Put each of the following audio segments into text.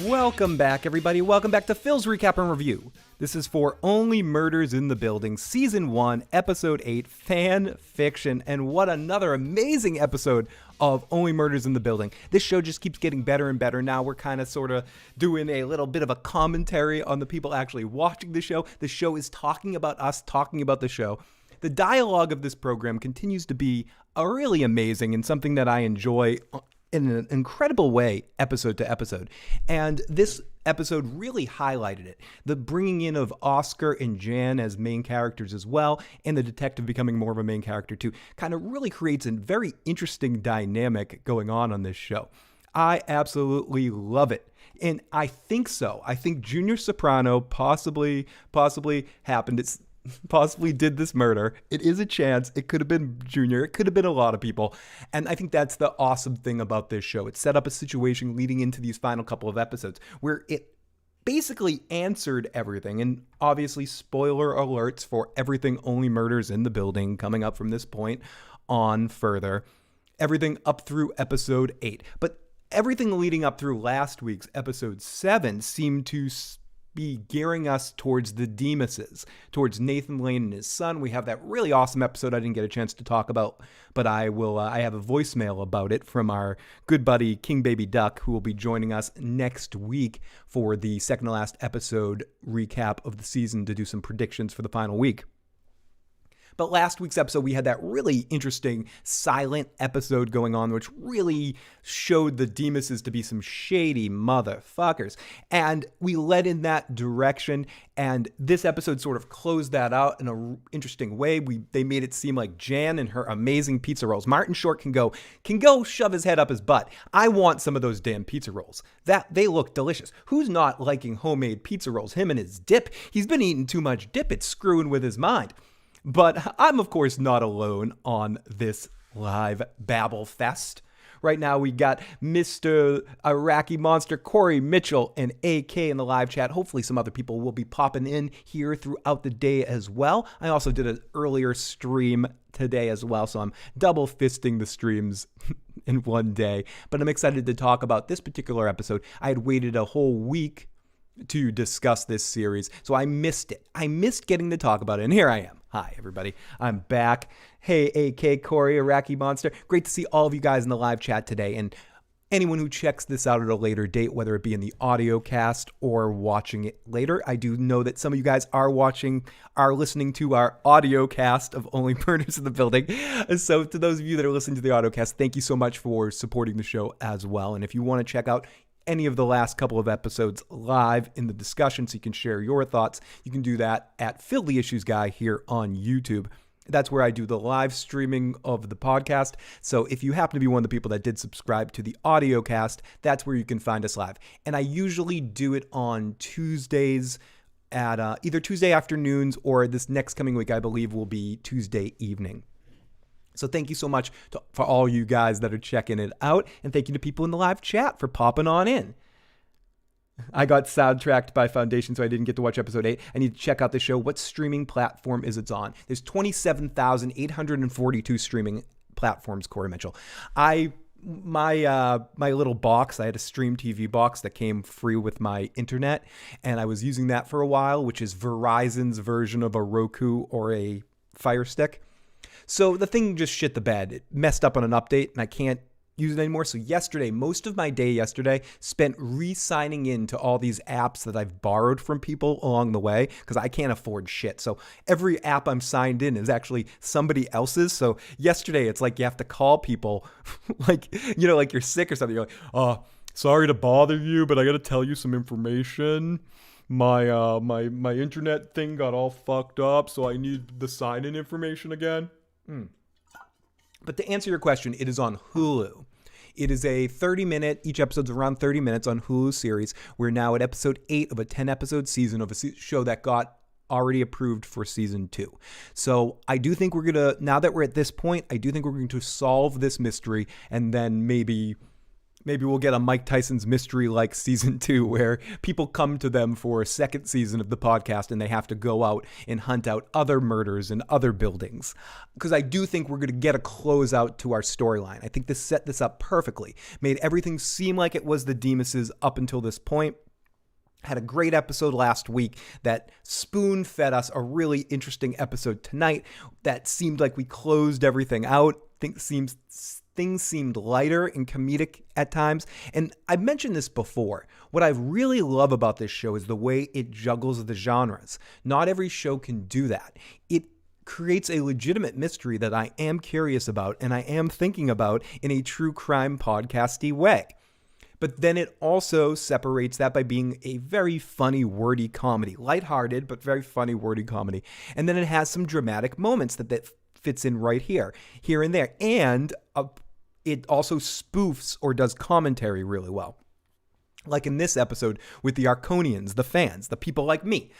Welcome back, everybody. Welcome back to Phil's Recap and Review. This is for Only Murders in the Building, Season 1, Episode 8, Fan Fiction. And what another amazing episode of Only Murders in the Building. This show just keeps getting better and better. Now we're kind of sort of doing a little bit of a commentary on the people actually watching the show. The show is talking about us, talking about the show. The dialogue of this program continues to be really amazing and something that I enjoy in an incredible way, episode to episode. And this episode really highlighted it. The bringing in of Oscar and Jan as main characters as well, and the detective becoming more of a main character too, kind of really creates a very interesting dynamic going on this show. I absolutely love it. And I think so. I think Junior Soprano possibly happened. It's possibly did this murder. It is a chance. It could have been Junior. It could have been a lot of people. And I think that's the awesome thing about this show. It set up a situation leading into these final couple of episodes where it basically answered everything. And obviously, spoiler alerts for everything Only Murders in the Building coming up from this point on further. Everything up through episode 8. But everything leading up through last week's episode 7 seemed to be gearing us towards the Demases, towards Nathan Lane and his son. We have that really awesome episode I didn't get a chance to talk about, but I have a voicemail about it from our good buddy King Baby Duck, who will be joining us next week for the second to last episode recap of the season to do some predictions for the final week. But last week's episode, we had that really interesting silent episode going on, which really showed the Demases to be some shady motherfuckers. And we led in that direction. And this episode sort of closed that out in an interesting way. They made it seem like Jan and her amazing pizza rolls. Martin Short can go shove his head up his butt. I want some of those damn pizza rolls. They look delicious. Who's not liking homemade pizza rolls? Him and his dip. He's been eating too much dip. It's screwing with his mind. But I'm, of course, not alone on this live Babble Fest. Right now, we got Mr. Iraqi Monster, Corey Mitchell, and AK in the live chat. Hopefully, some other people will be popping in here throughout the day as well. I also did an earlier stream today as well, so I'm double fisting the streams in one day. But I'm excited to talk about this particular episode. I had waited a whole week to discuss this series, so I missed it. I missed getting to talk about it, and here I am. Hi, everybody. I'm back. Hey, AK, Corey, Iraqi Monster. Great to see all of you guys in the live chat today, and anyone who checks this out at a later date, whether it be in the audio cast or watching it later. I do know that some of you guys are listening to our audio cast of Only Murders in the Building. So to those of you that are listening to the audio cast, thank you so much for supporting the show as well. And if you want to check out any of the last couple of episodes live in the discussion so you can share your thoughts, you can do that at Phil the Issues Guy here on YouTube. That's where I do the live streaming of the podcast. So if you happen to be one of the people that did subscribe to the audio cast, that's where you can find us live. And I usually do it on Tuesdays at either Tuesday afternoons or this next coming week, I believe, will be Tuesday evening. So thank you so much for all you guys that are checking it out. And thank you to people in the live chat for popping on in. I got soundtracked by Foundation, so I didn't get to watch episode 8. I need to check out the show. What streaming platform is it on? There's 27,842 streaming platforms, Corey Mitchell. My little box, I had a Stream TV box that came free with my internet, and I was using that for a while, which is Verizon's version of a Roku or a Fire Stick. So the thing just shit the bed. It messed up on an update, and I can't use it anymore. So most of my day yesterday spent re-signing in to all these apps that I've borrowed from people along the way because I can't afford shit. So every app I'm signed in is actually somebody else's. So yesterday, it's like you have to call people like you're sick or something. You're like, sorry to bother you, but I got to tell you some information. My internet thing got all fucked up, so I need the sign-in information again. But to answer your question, it is on Hulu. It is a 30-minute, each episode's around 30 minutes on Hulu series. We're now at episode 8 of a 10-episode season of a show that got already approved for season 2. So I do think now that we're at this point, I do think we're going to solve this mystery and then maybe Maybe we'll get a Mike Tyson's Mystery like season 2 where people come to them for a second season of the podcast and they have to go out and hunt out other murders in other buildings. Because I do think we're going to get a closeout to our storyline. I think this set this up perfectly. Made everything seem like it was the Demuses up until this point. Had a great episode last week that spoon-fed us a really interesting episode tonight that seemed like we closed everything out. Things seemed lighter and comedic at times. And I've mentioned this before. What I really love about this show is the way it juggles the genres. Not every show can do that. It creates a legitimate mystery that I am curious about and I am thinking about in a true crime podcasty way. But then it also separates that by being a very funny, wordy comedy. Lighthearted, but very funny, wordy comedy. And then it has some dramatic moments that fits in right here and there. And it also spoofs or does commentary really well. Like in this episode with the Arconians, the fans, the people like me.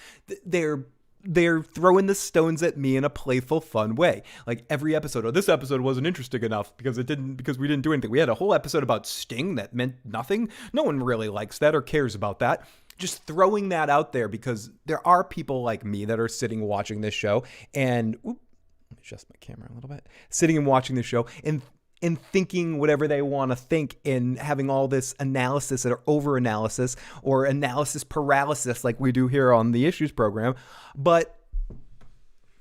They're throwing the stones at me in a playful, fun way. Like every episode, this episode wasn't interesting enough because we didn't do anything. We had a whole episode about Sting that meant nothing. No one really likes that or cares about that. Just throwing that out there because there are people like me that are sitting watching this show and, let me adjust my camera a little bit, sitting and watching this show and thinking whatever they want to think and having all this analysis or over-analysis or analysis paralysis like we do here on the Issues program. But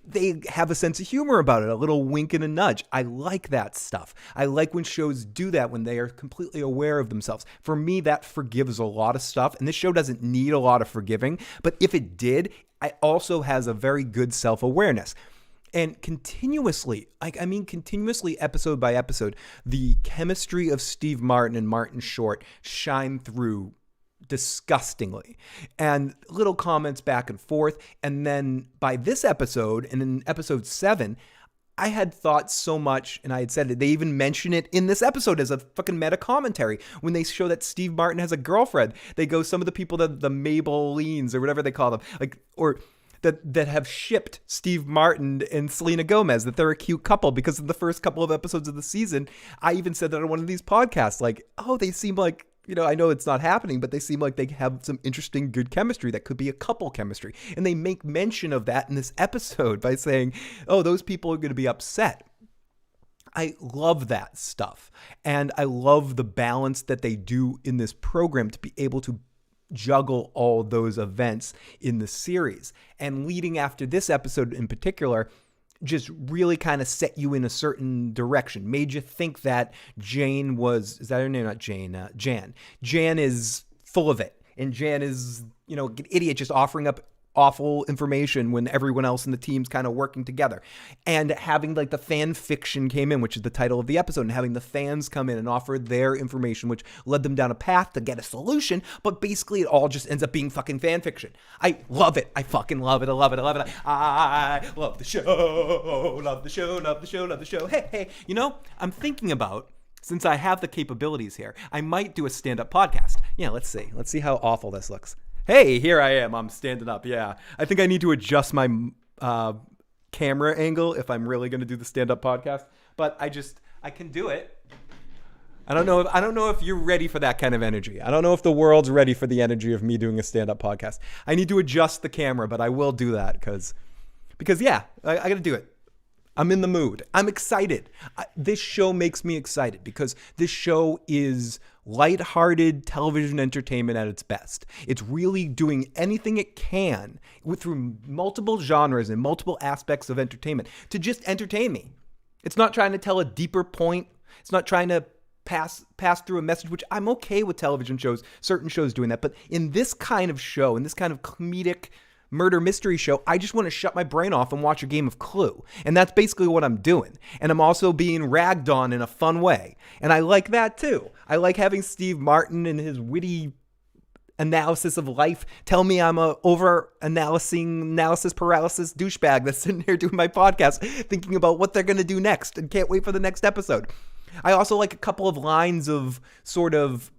they have a sense of humor about it, a little wink and a nudge. I like that stuff. I like when shows do that when they are completely aware of themselves. For me, that forgives a lot of stuff. And this show doesn't need a lot of forgiving. But if it did, it also has a very good self-awareness. And continuously episode by episode, the chemistry of Steve Martin and Martin Short shine through disgustingly. And little comments back and forth. And then by this episode, and in episode 7, I had thought so much, and I had said it, they even mention it in this episode as a fucking meta commentary. When they show that Steve Martin has a girlfriend, they go, some of the people that the Maybellines or whatever they call them, that have shipped Steve Martin and Selena Gomez, that they're a cute couple because of the first couple of episodes of the season. I even said that on one of these podcasts, they seem like, I know it's not happening, but they seem like they have some interesting, good chemistry that could be a couple chemistry. And they make mention of that in this episode by saying, those people are going to be upset. I love that stuff. And I love the balance that they do in this program to be able to juggle all those events in the series. And leading after this episode in particular, just really kind of set you in a certain direction. Made you think that Jane was, is that her name? Not Jane, Jan. Jan is full of it. And Jan is, an idiot just offering up awful information when everyone else in the team's kind of working together. And having the fan fiction came in, which is the title of the episode, and having the fans come in and offer their information, which led them down a path to get a solution. But basically it all just ends up being fucking fan fiction. I love it. I fucking love it. I love it. I love it. I love the show. Love the show. Love the show. Love the show. Hey, I'm thinking about, since I have the capabilities here, I might do a stand-up podcast. Yeah, let's see. Let's see how awful this looks. Hey, here I am. I'm standing up. Yeah. I think I need to adjust my camera angle if I'm really going to do the stand-up podcast, but I can do it. I don't know if you're ready for that kind of energy. I don't know if the world's ready for the energy of me doing a stand-up podcast. I need to adjust the camera, but I will do that because yeah, I got to do it. I'm in the mood. I'm excited. This show makes me excited because this show is lighthearted television entertainment at its best. It's really doing anything it can through multiple genres and multiple aspects of entertainment to just entertain me. It's not trying to tell a deeper point. It's not trying to pass through a message, which I'm okay with television shows, certain shows doing that. But in this kind of show, in this kind of comedic murder mystery show, I just want to shut my brain off and watch a game of Clue. And that's basically what I'm doing. And I'm also being ragged on in a fun way. And I like that too. I like having Steve Martin and his witty analysis of life tell me I'm a analysis paralysis douchebag that's sitting here doing my podcast thinking about what they're going to do next and can't wait for the next episode. I also like a couple of lines of sort of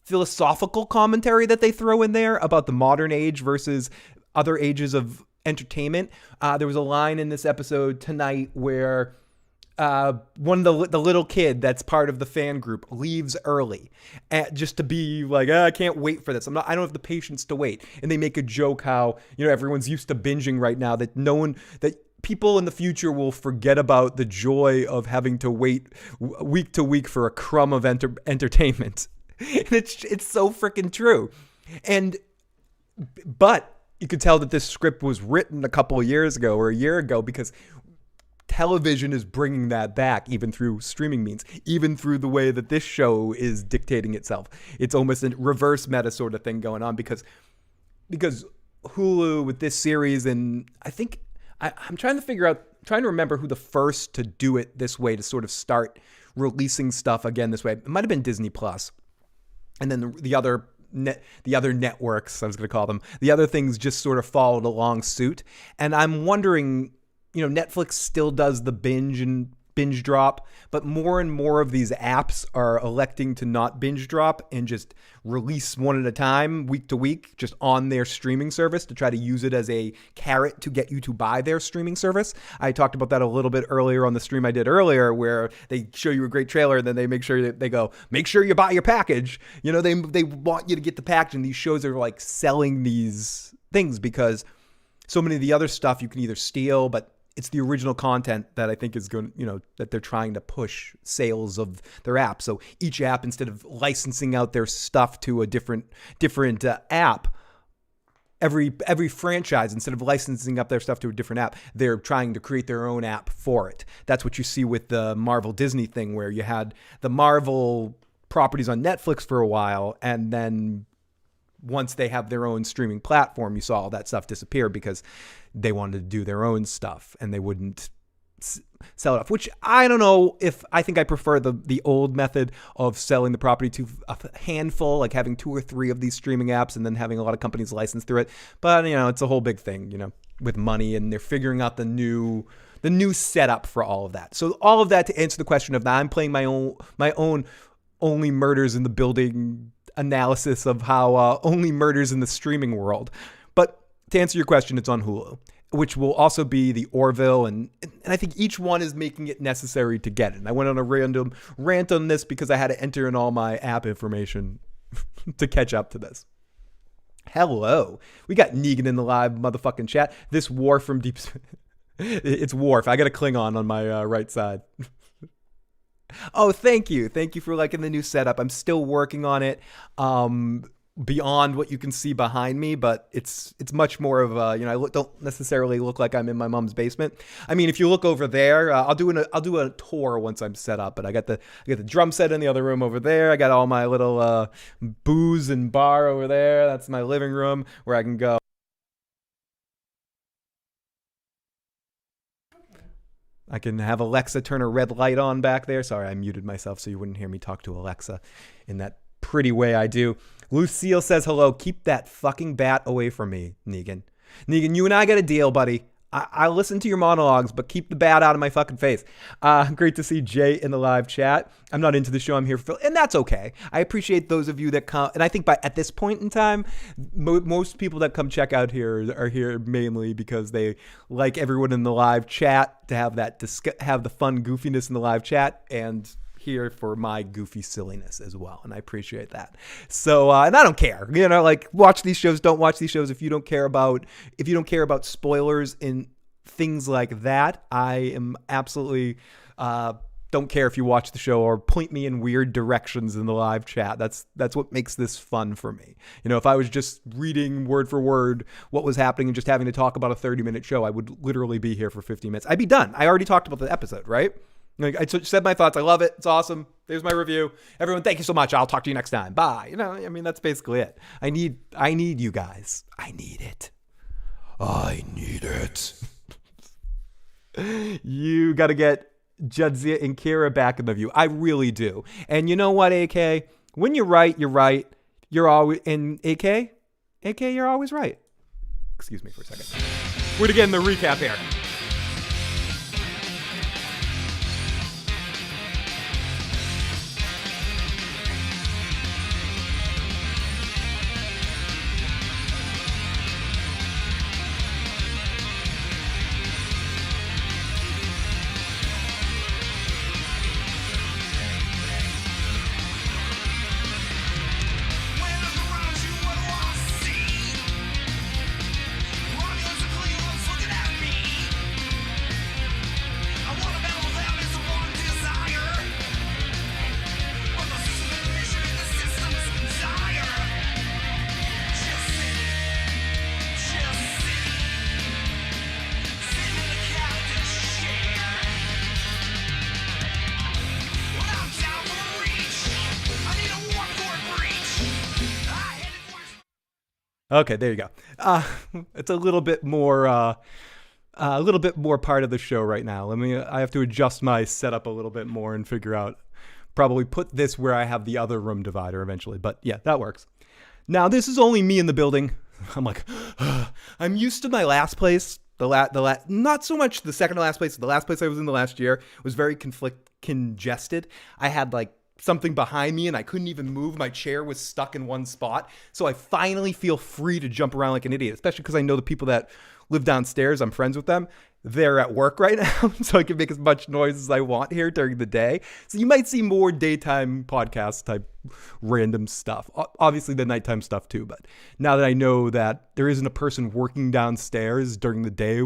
philosophical commentary that they throw in there about the modern age versus other ages of entertainment. There was a line in this episode tonight where one of the little kid that's part of the fan group leaves early, just to be like, I can't wait for this. I don't have the patience to wait. And they make a joke how, everyone's used to binging right now, that that people in the future will forget about the joy of having to wait week to week for a crumb of entertainment. And it's so freaking true. But you could tell that this script was written a couple of years ago or a year ago, because television is bringing that back, even through streaming means, even through the way that this show is dictating itself. It's almost a reverse meta sort of thing going on, because Hulu with this series, and I think I'm trying to remember who the first to do it this way, to sort of start releasing stuff again this way. It might have been Disney Plus, and then the other networks, I was going to call them, the other things just sort of followed along suit. And I'm wondering, Netflix still does the binge drop, but more and more of these apps are electing to not binge drop and just release one at a time, week to week, just on their streaming service, to try to use it as a carrot to get you to buy their streaming service. I talked about that a little bit earlier on the stream I did earlier, where they show you a great trailer and then they make sure that they go, make sure you buy your package. They want you to get the package, and these shows are like selling these things, because so many of the other stuff you can either steal, but it's the original content that I think is going, that they're trying to push sales of their app. So each app, instead of licensing out their stuff to a different app, every franchise, instead of licensing up their stuff to a different app, they're trying to create their own app for it. That's what you see with the Marvel Disney thing, where you had the Marvel properties on Netflix for a while, and then once they have their own streaming platform, you saw all that stuff disappear, because they wanted to do their own stuff and they wouldn't sell it off, which I don't know if I think I prefer the old method of selling the property to a handful, like having 2 or 3 of these streaming apps and then having a lot of companies license through it. But, it's a whole big thing, with money, and they're figuring out the new setup for all of that. So all of that to answer the question of, I'm playing my own Only Murders in the Building analysis of how only murders in the streaming world. But to answer your question, it's on Hulu, which will also be the Orville, and I think each one is making it necessary to get it. And I went on a random rant on this because I had to enter in all my app information to catch up to this. Hello. We got Negan in the live motherfucking chat. This Worf from Deep... It's Worf. I got a Klingon on my right side. Oh, thank you. Thank you for liking the new setup. I'm still working on it beyond what you can see behind me, but it's much more of a, I don't necessarily look like I'm in my mom's basement. I mean, if you look over there, I'll do a tour once I'm set up, but I got the drum set in the other room over there. I got all my little booze and bar over there. That's my living room where I can go. I can have Alexa turn a red light on back there. Sorry, I muted myself so you wouldn't hear me talk to Alexa in that pretty way I do. Lucille says hello. Keep that fucking bat away from me, Negan. Negan, you and I got a deal, buddy. I listen to your monologues, but keep the bat out of my fucking face. Great to see Jay in the live chat. I'm not into the show. I'm here for, and that's okay. I appreciate those of you that come. And I think at this point in time, most people that come check out here are here mainly because they like everyone in the live chat to have have the fun goofiness in the live chat, and here for my goofy silliness as well, and I appreciate that. So and I don't care, watch these shows, don't watch these shows. If you don't care about spoilers in things like that, I am absolutely don't care if you watch the show or point me in weird directions in the live chat. That's what makes this fun for me. If I was just reading word for word what was happening and just having to talk about a 30-minute show, I would literally be here for 15 minutes. I'd be done. I already talked about the episode, right? I said my thoughts. I love it. It's awesome. There's my review. Everyone, thank you so much. I'll talk to you next time. Bye. That's basically it. I need you guys. I need it. I need it. You got to get Jadzia and Kira back in the view. I really do. And you know what, AK? When you're right, you're right. You're always, and AK, you're always right. Excuse me for a second. We're to get in the recap here. Okay, there you go. It's a little bit more part of the show right now. I have to adjust my setup a little bit more and figure out, probably put this where I have the other room divider eventually. But yeah, that works. Now, this is only me in the building. I'm like, I'm used to my last place. Not so much the second to last place. The last place I was in the last year was very congested. I had like something behind me and I couldn't even move. My chair was stuck in one spot. So I finally feel free to jump around like an idiot, especially because I know the people that live downstairs. I'm friends with them. They're at work right now, so I can make as much noise as I want here during the day. So you might see more daytime podcast type random stuff. Obviously the nighttime stuff too, but now that I know that there isn't a person working downstairs during the day,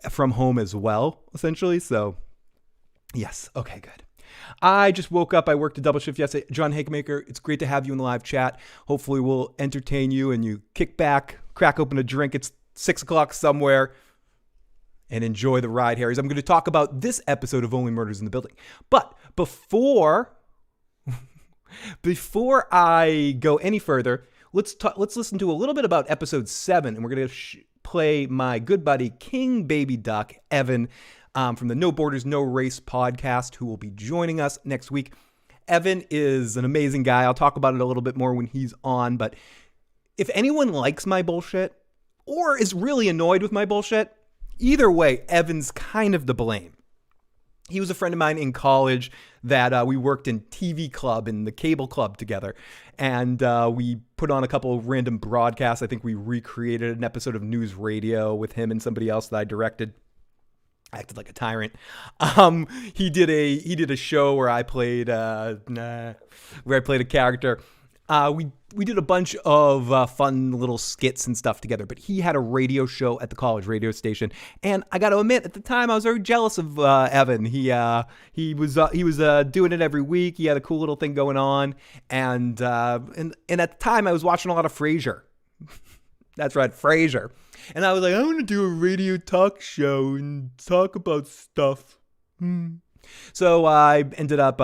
from home as well, essentially. So yes, okay, good. I just woke up. I worked a double shift yesterday. John Hakemaker, it's great to have you in the live chat. Hopefully we'll entertain you and you kick back, crack open a drink. It's 6:00 somewhere and enjoy the ride, Harrys. I'm going to talk about this episode of Only Murders in the Building. But before I go any further, let's listen to a little bit about episode 7. And we're going to play my good buddy, King Baby Duck, Evan, from the No Borders, No Race podcast, who will be joining us next week. Evan is an amazing guy. I'll talk about it a little bit more when he's on. But if anyone likes my bullshit or is really annoyed with my bullshit, either way, Evan's kind of to blame. He was a friend of mine in college that we worked in TV club, in the cable club together. And we put on a couple of random broadcasts. I think we recreated an episode of News Radio with him and somebody else that I directed. I acted like a tyrant. He did a show where I played a character. We did a bunch of fun little skits and stuff together, but he had a radio show at the college radio station, and I got to admit, at the time, I was very jealous of Evan. He was doing it every week. He had a cool little thing going on, and at the time, I was watching a lot of Frasier. That's right, Frasier. And I was like, I want to do a radio talk show and talk about stuff. So I ended up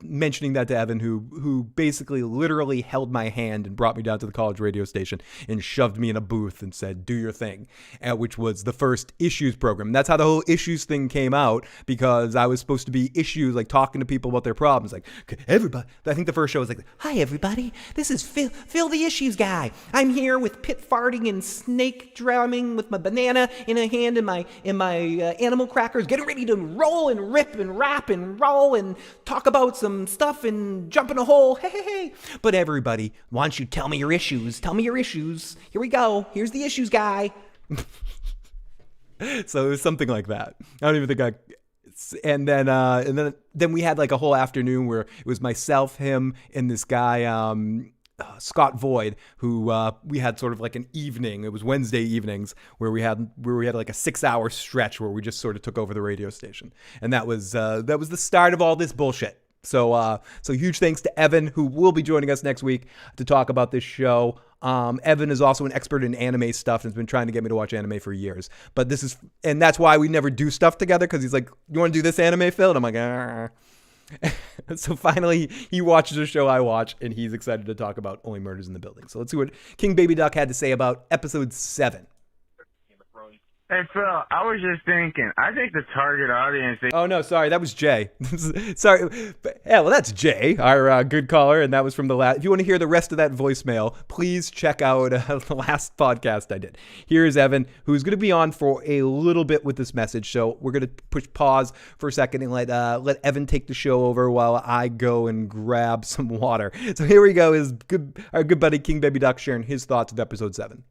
mentioning that to Evan, who basically literally held my hand and brought me down to the college radio station and shoved me in a booth and said, do your thing, which was the first Issues program. And that's how the whole Issues thing came out, because I was supposed to be Issues, like talking to people about their problems. Like, everybody, I think the first show was like, hi, everybody, this is Phil the Issues guy. I'm here with pit farting and snake drumming with my banana in a hand and my animal crackers, getting ready to roll and rip and rap and roll and talk about some stuff and jump in a hole. Hey. But everybody, why don't you tell me your issues? Tell me your issues. Here we go. Here's the Issues guy. So it was something like that. I don't even think and then we had like a whole afternoon where it was myself, him, and this guy, Scott Void, who we had sort of like an evening. It was Wednesday evenings where we had like a 6-hour stretch where we just sort of took over the radio station, and that was the start of all this bullshit. So huge thanks to Evan, who will be joining us next week to talk about this show. Evan is also an expert in anime stuff and has been trying to get me to watch anime for years. But that's why we never do stuff together, because he's like, you want to do this anime, Phil? And I'm like, ah. So finally, he watches a show I watch, and he's excited to talk about Only Murders in the Building. So let's see what King Baby Duck had to say about episode 7. Hey, Phil, I was just thinking, I think the target audience... Oh, no, sorry, that was Jay. Sorry. Yeah, well, that's Jay, our good caller, and that was from the last... If you want to hear the rest of that voicemail, please check out the last podcast I did. Here's Evan, who's going to be on for a little bit with this message, so we're going to push pause for a second and let Evan take the show over while I go and grab some water. So here we go, our good buddy King Baby Duck sharing his thoughts of episode 7.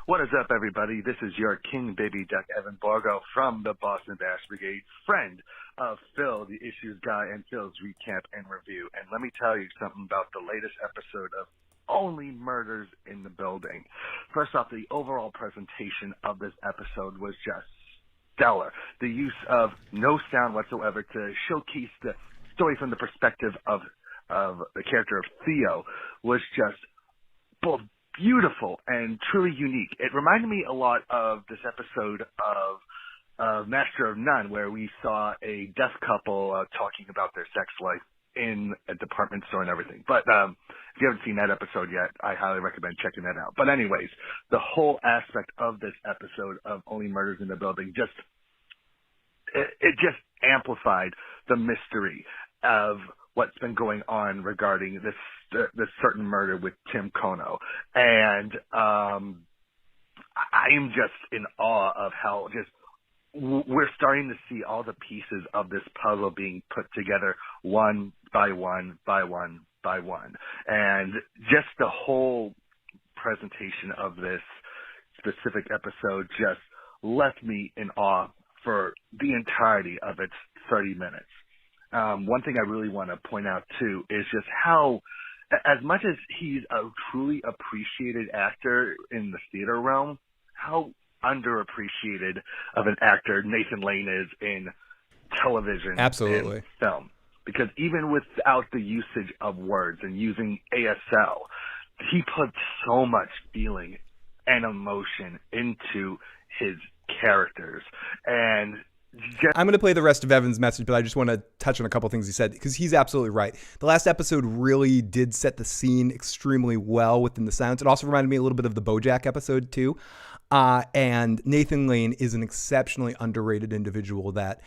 What is up, everybody? This is your King Baby Duck, Evan Borgo, from the Boston Bash Brigade, friend of Phil, the Issues guy, and Phil's recap and review. And let me tell you something about the latest episode of Only Murders in the Building. First off, the overall presentation of this episode was just stellar. The use of no sound whatsoever to showcase the story from the perspective of the character of Theo was just both beautiful and truly unique. It reminded me a lot of this episode of Master of None, where we saw a deaf couple talking about their sex life in a department store and everything. But If you haven't seen that episode yet, I highly recommend checking that out. But anyways, the whole aspect of this episode of Only Murders in the Building it just amplified the mystery of what's been going on regarding this certain murder with Tim Kono. And I'm just in awe of how we're starting to see all the pieces of this puzzle being put together one by one by one by one. And just the whole presentation of this specific episode just left me in awe for the entirety of its 30 minutes. One thing I really want to point out, too, is just how, as much as he's a truly appreciated actor in the theater realm, how underappreciated of an actor Nathan Lane is in television Absolutely. and film. Because even without the usage of words and using ASL, he put so much feeling and emotion into his characters. And I'm going to play the rest of Evan's message, but I just want to touch on a couple things he said, because he's absolutely right. The last episode really did set the scene extremely well within the silence. It also reminded me a little bit of the BoJack episode too. And Nathan Lane is an exceptionally underrated individual that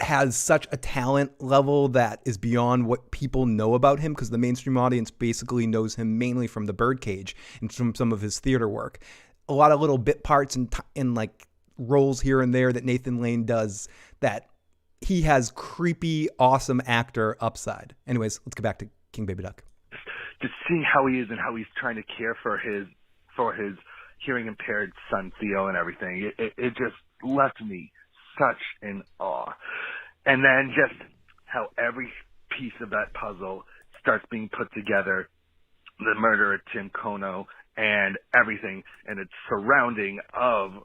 has such a talent level that is beyond what people know about him, because the mainstream audience basically knows him mainly from The Birdcage and from some of his theater work. A lot of little bit parts and like roles here and there that Nathan Lane does, that he has creepy, awesome actor upside. Anyways, let's get back to King Baby Duck. Just seeing how he is and how he's trying to care for his hearing impaired son Theo and everything, it just left me such in awe. And then just how every piece of that puzzle starts being put together, the murder of Tim Kono and everything and its surrounding of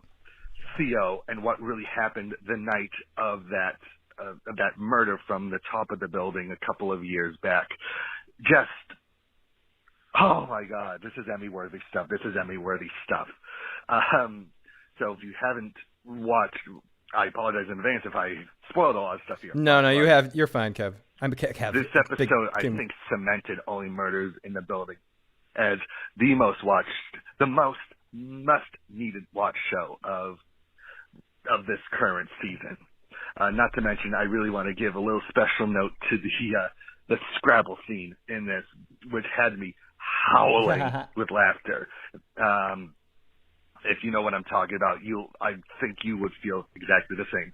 Theo and what really happened the night of that murder from the top of the building a couple of years back. Just, oh my God, this is Emmy-worthy stuff. So if you haven't watched, I apologize in advance if I spoiled a lot of stuff here. No, you're fine, Kev. I'm Kev. This episode, I think, cemented Only Murders in the Building as the most must-needed watch show of this current season. Not to mention, I really want to give a little special note to the Scrabble scene in this, which had me howling with laughter. If you know what I'm talking about, I think you would feel exactly the same.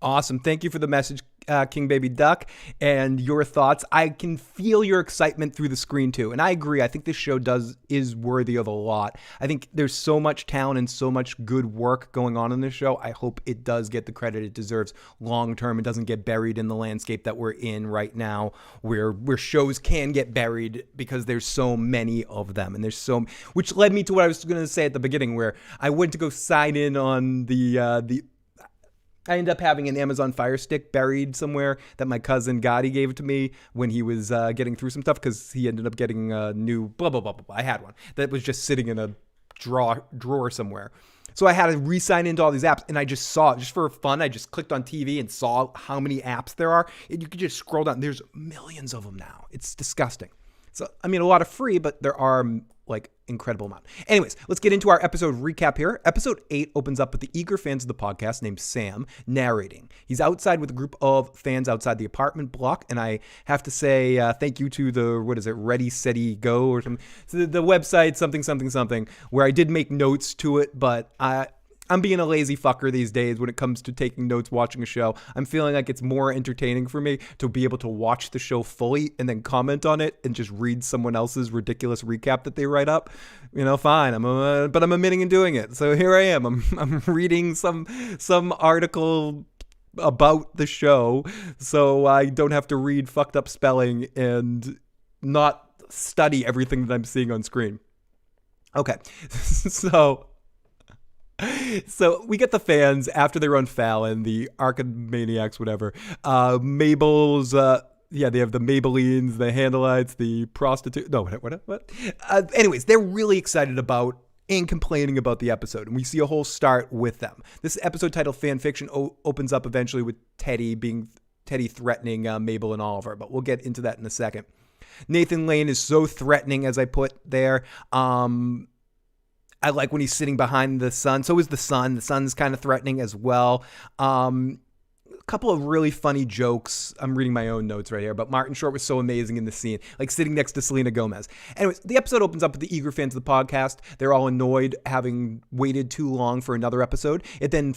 Awesome. Thank you for the message, King Baby Duck, and your thoughts. I can feel your excitement through the screen too. And I agree. I think this show is worthy of a lot. I think there's so much talent and so much good work going on in this show. I hope it does get the credit it deserves long term. It doesn't get buried in the landscape that we're in right now, where shows can get buried because there's so many of them. And which led me to what I was going to say at the beginning, where I went to go sign in on I ended up having an Amazon Fire Stick buried somewhere that my cousin Gotti gave to me when he was getting through some stuff, because he ended up getting a new blah, blah, blah, blah, blah. I had one that was just sitting in a drawer somewhere. So I had to re-sign into all these apps, and I just saw, just for fun, I just clicked on TV and saw how many apps there are. And you could just scroll down. There's millions of them now. It's disgusting. So, I mean, a lot of free, but there are like incredible amount. Anyways, let's get into our episode recap here. Episode 8 opens up with the eager fans of the podcast named Sam narrating. He's outside with a group of fans outside the apartment block, and I have to say thank you to the, Ready, Steady, Go or something. So the website, something, where I did make notes to it, but I'm being a lazy fucker these days when it comes to taking notes, watching a show. I'm feeling like it's more entertaining for me to be able to watch the show fully and then comment on it and just read someone else's ridiculous recap that they write up. Fine. But I'm admitting and doing it. So here I am. I'm reading some article about the show, so I don't have to read fucked up spelling and not study everything that I'm seeing on screen. Okay, So we get the fans after they run Fallon, the Archimaniacs, whatever. Mabel's, they have the Maybellines, the Handelites, the prostitute. No, what? Anyways, they're really excited about and complaining about the episode, and we see a whole start with them. This episode titled Fan Fiction opens up eventually with Teddy threatening Mabel and Oliver, but we'll get into that in a second. Nathan Lane is so threatening, as I put there. I like when he's sitting behind the son. So is the son. The son's kind of threatening as well. A couple of really funny jokes. I'm reading my own notes right here, but Martin Short was so amazing in the scene, like sitting next to Selena Gomez. Anyways, the episode opens up with the eager fans of the podcast. They're all annoyed having waited too long for another episode. It then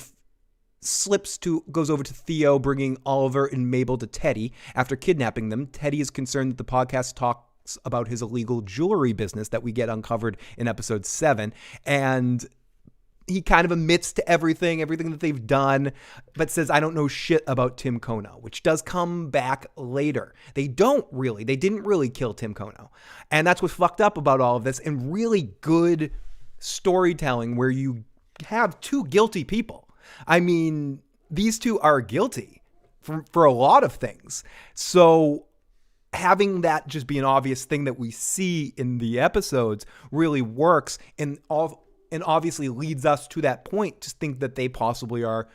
goes over to Theo, bringing Oliver and Mabel to Teddy after kidnapping them. Teddy is concerned that the podcast talks about his illegal jewelry business that we get uncovered in episode 7. And he kind of admits to everything that they've done, but says, I don't know shit about Tim Kono, which does come back later. They didn't really kill Tim Kono. And that's what's fucked up about all of this, and really good storytelling where you have two guilty people. I mean, these two are guilty for a lot of things. So having that just be an obvious thing that we see in the episodes really works, and obviously leads us to that point to think that they possibly are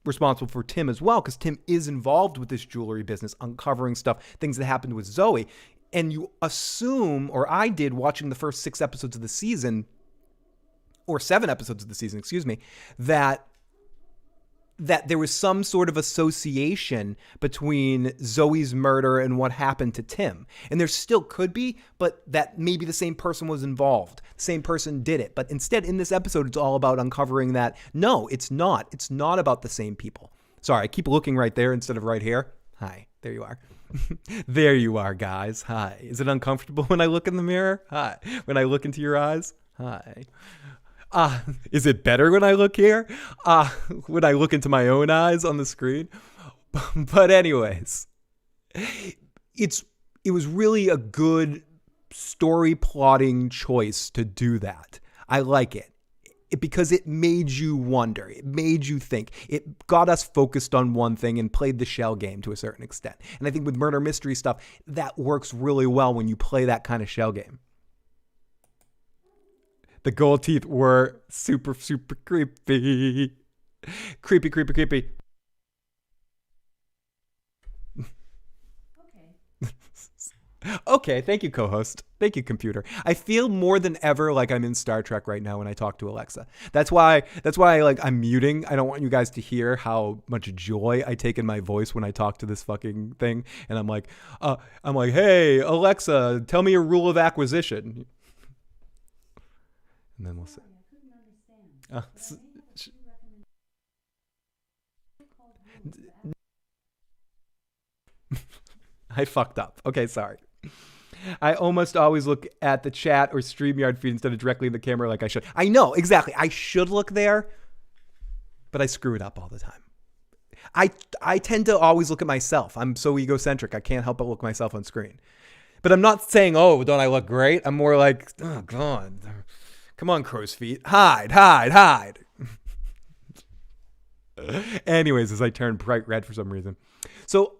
responsible for Tim as well, because Tim is involved with this jewelry business, uncovering stuff, things that happened with Zoe. And you assume, or I did watching the first 6 episodes of the season, or 7 episodes of the season, that there was some sort of association between Zoe's murder and what happened to Tim. And there still could be, but that maybe the same person was involved. The same person did it. But instead, in this episode, it's all about uncovering that, no, it's not. It's not about the same people. Sorry, I keep looking right there instead of right here. Hi, there you are. There you are, guys. Hi. Is it uncomfortable when I look in the mirror? Hi. When I look into your eyes? Hi. Is it better when I look here? When I look into my own eyes on the screen? But anyways, it was really a good story plotting choice to do that. I like it. Because it made you wonder. It made you think. It got us focused on one thing and played the shell game to a certain extent. And I think with murder mystery stuff, that works really well when you play that kind of shell game. The gold teeth were super, super creepy. Creepy, creepy, creepy. Okay, thank you, co-host. Thank you, computer. I feel more than ever like I'm in Star Trek right now when I talk to Alexa. That's why I'm muting. I don't want you guys to hear how much joy I take in my voice when I talk to this fucking thing. And I'm like, hey, Alexa, tell me your rule of acquisition. And then we'll see. I fucked up. Okay, sorry. I almost always look at the chat or StreamYard feed instead of directly in the camera like I should. I know, exactly. I should look there, but I screw it up all the time. I tend to always look at myself. I'm so egocentric. I can't help but look myself on screen. But I'm not saying, oh, don't I look great? I'm more like, oh, God. Come on, crow's feet. Hide. Anyways, as I turn bright red for some reason. So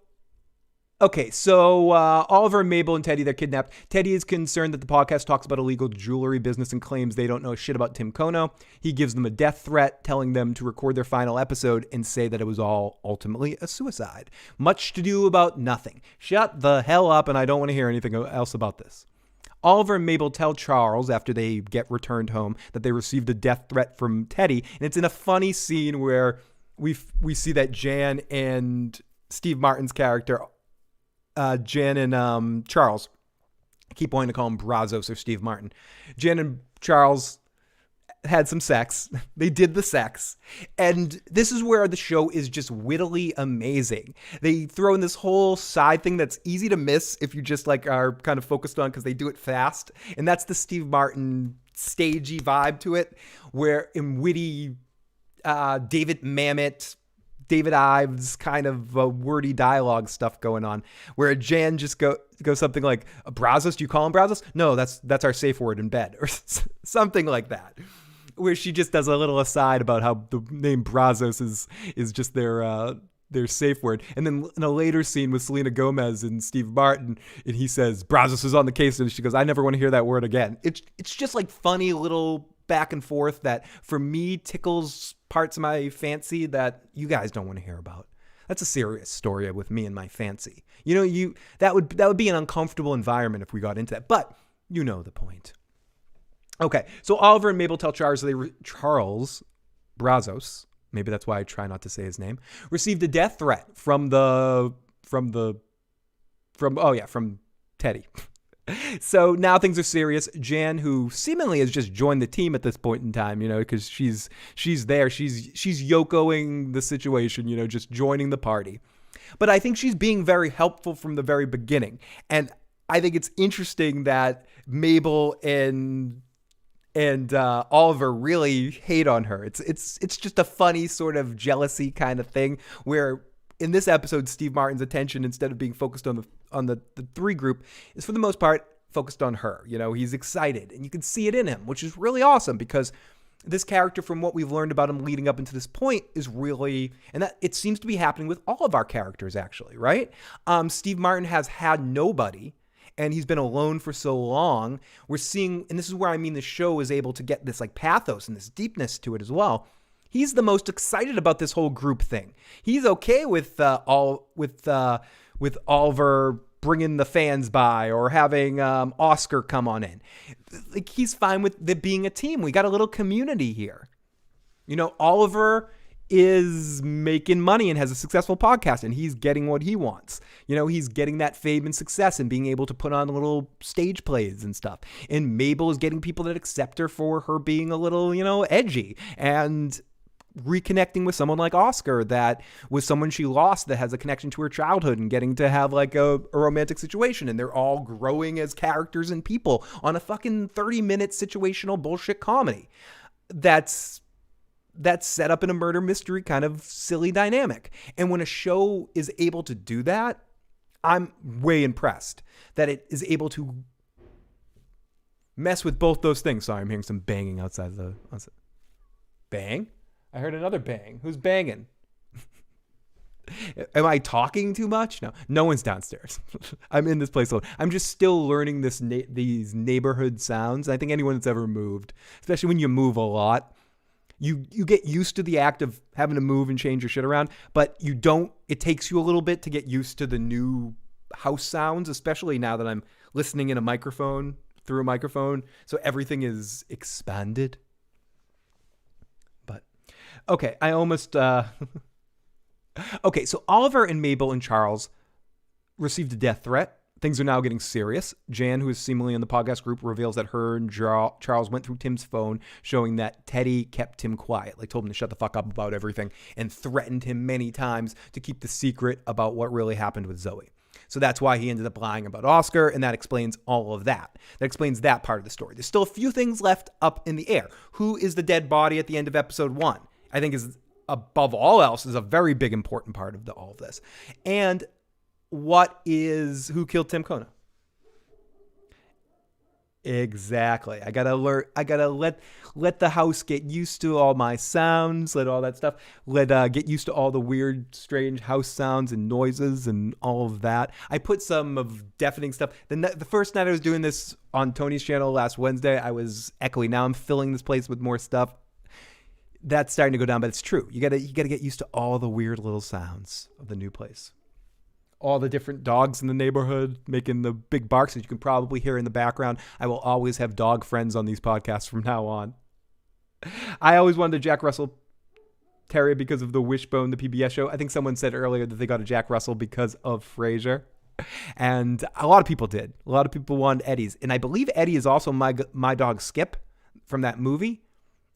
Oliver and Mabel and Teddy, they're kidnapped. Teddy is concerned that the podcast talks about illegal jewelry business and claims they don't know shit about Tim Kono. He gives them a death threat, telling them to record their final episode and say that it was all ultimately a suicide. Much to do about nothing. Shut the hell up, and I don't want to hear anything else about this. Oliver and Mabel tell Charles after they get returned home that they received a death threat from Teddy. And it's in a funny scene where we see that Jan and Steve Martin's character, Jan and Charles, I keep wanting to call him Brazos or Steve Martin. Jan and Charles had some sex. They did the sex. And this is where the show is just wittily amazing. They throw in this whole side thing that's easy to miss if you just like are kind of focused on because they do it fast. And that's the Steve Martin stagey vibe to it, where in witty David Mamet, David Ives kind of wordy dialogue stuff going on, where Jan just goes something like, Brazos, do you call him Brazos? No, that's our safe word in bed, or something like that. Where she just does a little aside about how the name Brazos is just their safe word. And then in a later scene with Selena Gomez and Steve Martin, and he says, Brazos is on the case, and she goes, I never want to hear that word again. It's just like funny little back and forth that for me tickles parts of my fancy that you guys don't want to hear about. That's a serious story with me and my fancy. That would be an uncomfortable environment if we got into that. But you know the point. Okay, so Oliver and Mabel tell Charles Brazos, maybe that's why I try not to say his name, received a death threat from Teddy. So now things are serious. Jan, who seemingly has just joined the team at this point in time, because she's there. She's Yokoing the situation, just joining the party. But I think she's being very helpful from the very beginning. And I think it's interesting that Mabel and Oliver really hate on her. It's just a funny sort of jealousy kind of thing where in this episode, Steve Martin's attention, instead of being focused on the three group, is for the most part focused on her. He's excited, and you can see it in him, which is really awesome because this character, from what we've learned about him leading up into this point, is really, and that it seems to be happening with all of our characters actually, right? Steve Martin has had nobody, and he's been alone for so long. We're seeing, and this is where I mean the show is able to get this like pathos and this deepness to it as well. He's the most excited about this whole group thing. He's okay with Oliver bringing the fans by or having Oscar come on in. Like, he's fine with there being a team. We got a little community here. Oliver is making money and has a successful podcast, and he's getting what he wants. He's getting that fame and success and being able to put on little stage plays and stuff. And Mabel is getting people that accept her for her being a little, edgy and reconnecting with someone like Oscar that was someone she lost that has a connection to her childhood and getting to have like a romantic situation, and they're all growing as characters and people on a fucking 30-minute situational bullshit comedy that's set up in a murder mystery kind of silly dynamic. And when a show is able to do that, I'm way impressed that it is able to mess with both those things. Sorry, I'm hearing some banging outside the bang. I heard another bang. Who's banging? Am I talking too much? No one's downstairs. I'm in this place alone. I'm just still learning these neighborhood sounds. I think anyone that's ever moved, especially when you move a lot, you get used to the act of having to move and change your shit around, but you don't. It takes you a little bit to get used to the new house sounds, especially now that I'm listening in through a microphone, so everything is expanded. Okay, I almost... Okay, so Oliver and Mabel and Charles received a death threat. Things are now getting serious. Jan, who is seemingly in the podcast group, reveals that her and Charles went through Tim's phone, showing that Teddy kept Tim quiet, like told him to shut the fuck up about everything, and threatened him many times to keep the secret about what really happened with Zoe. So that's why he ended up lying about Oscar, and that explains all of that. That explains that part of the story. There's still a few things left up in the air. Who is the dead body at the end of episode 1? I think is, above all else, is a very big important part of all of this. And who killed Tim Kona? Exactly. I gotta let the house get used to all my sounds, let all that stuff, get used to all the weird, strange house sounds and noises and all of that. I put some of deafening stuff. The first night I was doing this on Tony's channel last Wednesday, I was echoey. Now I'm filling this place with more stuff. That's starting to go down, but it's true. You gotta get used to all the weird little sounds of the new place. All the different dogs in the neighborhood making the big barks that you can probably hear in the background. I will always have dog friends on these podcasts from now on. I always wanted a Jack Russell Terrier because of the Wishbone, the PBS show. I think someone said earlier that they got a Jack Russell because of Frasier. And a lot of people did. A lot of people wanted Eddie's. And I believe Eddie is also my dog Skip from that movie.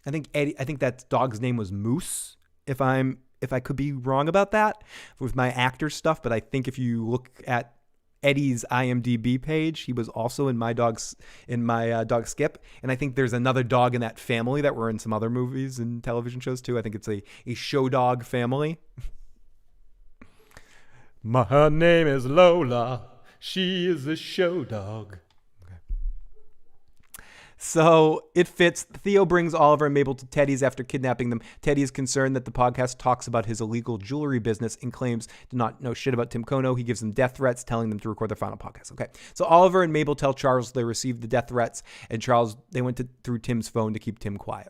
I think that dog's name was Moose, if I could be wrong about that with my actor stuff, but I think if you look at Eddie's IMDb page, he was also in my dog Skip, and I think there's another dog in that family that were in some other movies and television shows too. I think it's a show dog family. Her name is Lola. She is a show dog. So it fits. Theo brings Oliver and Mabel to Teddy's after kidnapping them. Teddy is concerned that the podcast talks about his illegal jewelry business and claims to not know shit about Tim Kono. He gives them death threats, telling them to record their final podcast. Okay, so Oliver and Mabel tell Charles they received the death threats, and Charles, they went through Tim's phone to keep Tim quiet.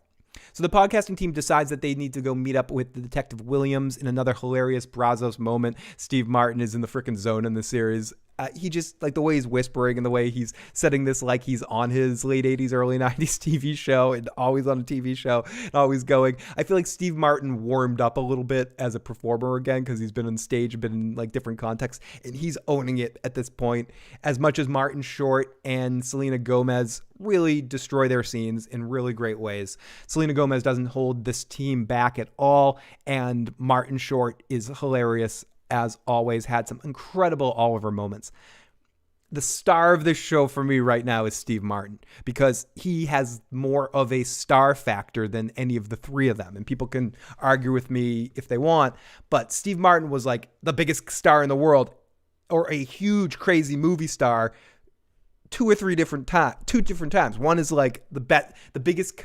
So the podcasting team decides that they need to go meet up with the Detective Williams in another hilarious Brazos moment. Steve Martin is in the freaking zone in the series. He just, like, the way he's whispering and the way he's setting this like he's on his late 80s, early 90s TV show and always on a TV show and always going. I feel like Steve Martin warmed up a little bit as a performer again because he's been on stage, been in, like, different contexts, and he's owning it at this point. As much as Martin Short and Selena Gomez really destroy their scenes in really great ways, Selena Gomez doesn't hold this team back at all, and Martin Short is hilarious as always, had some incredible Oliver moments. The star of this show for me right now is Steve Martin because he has more of a star factor than any of the three of them. And people can argue with me if they want, but Steve Martin was like the biggest star in the world or a huge, crazy movie star two different times. One is like the biggest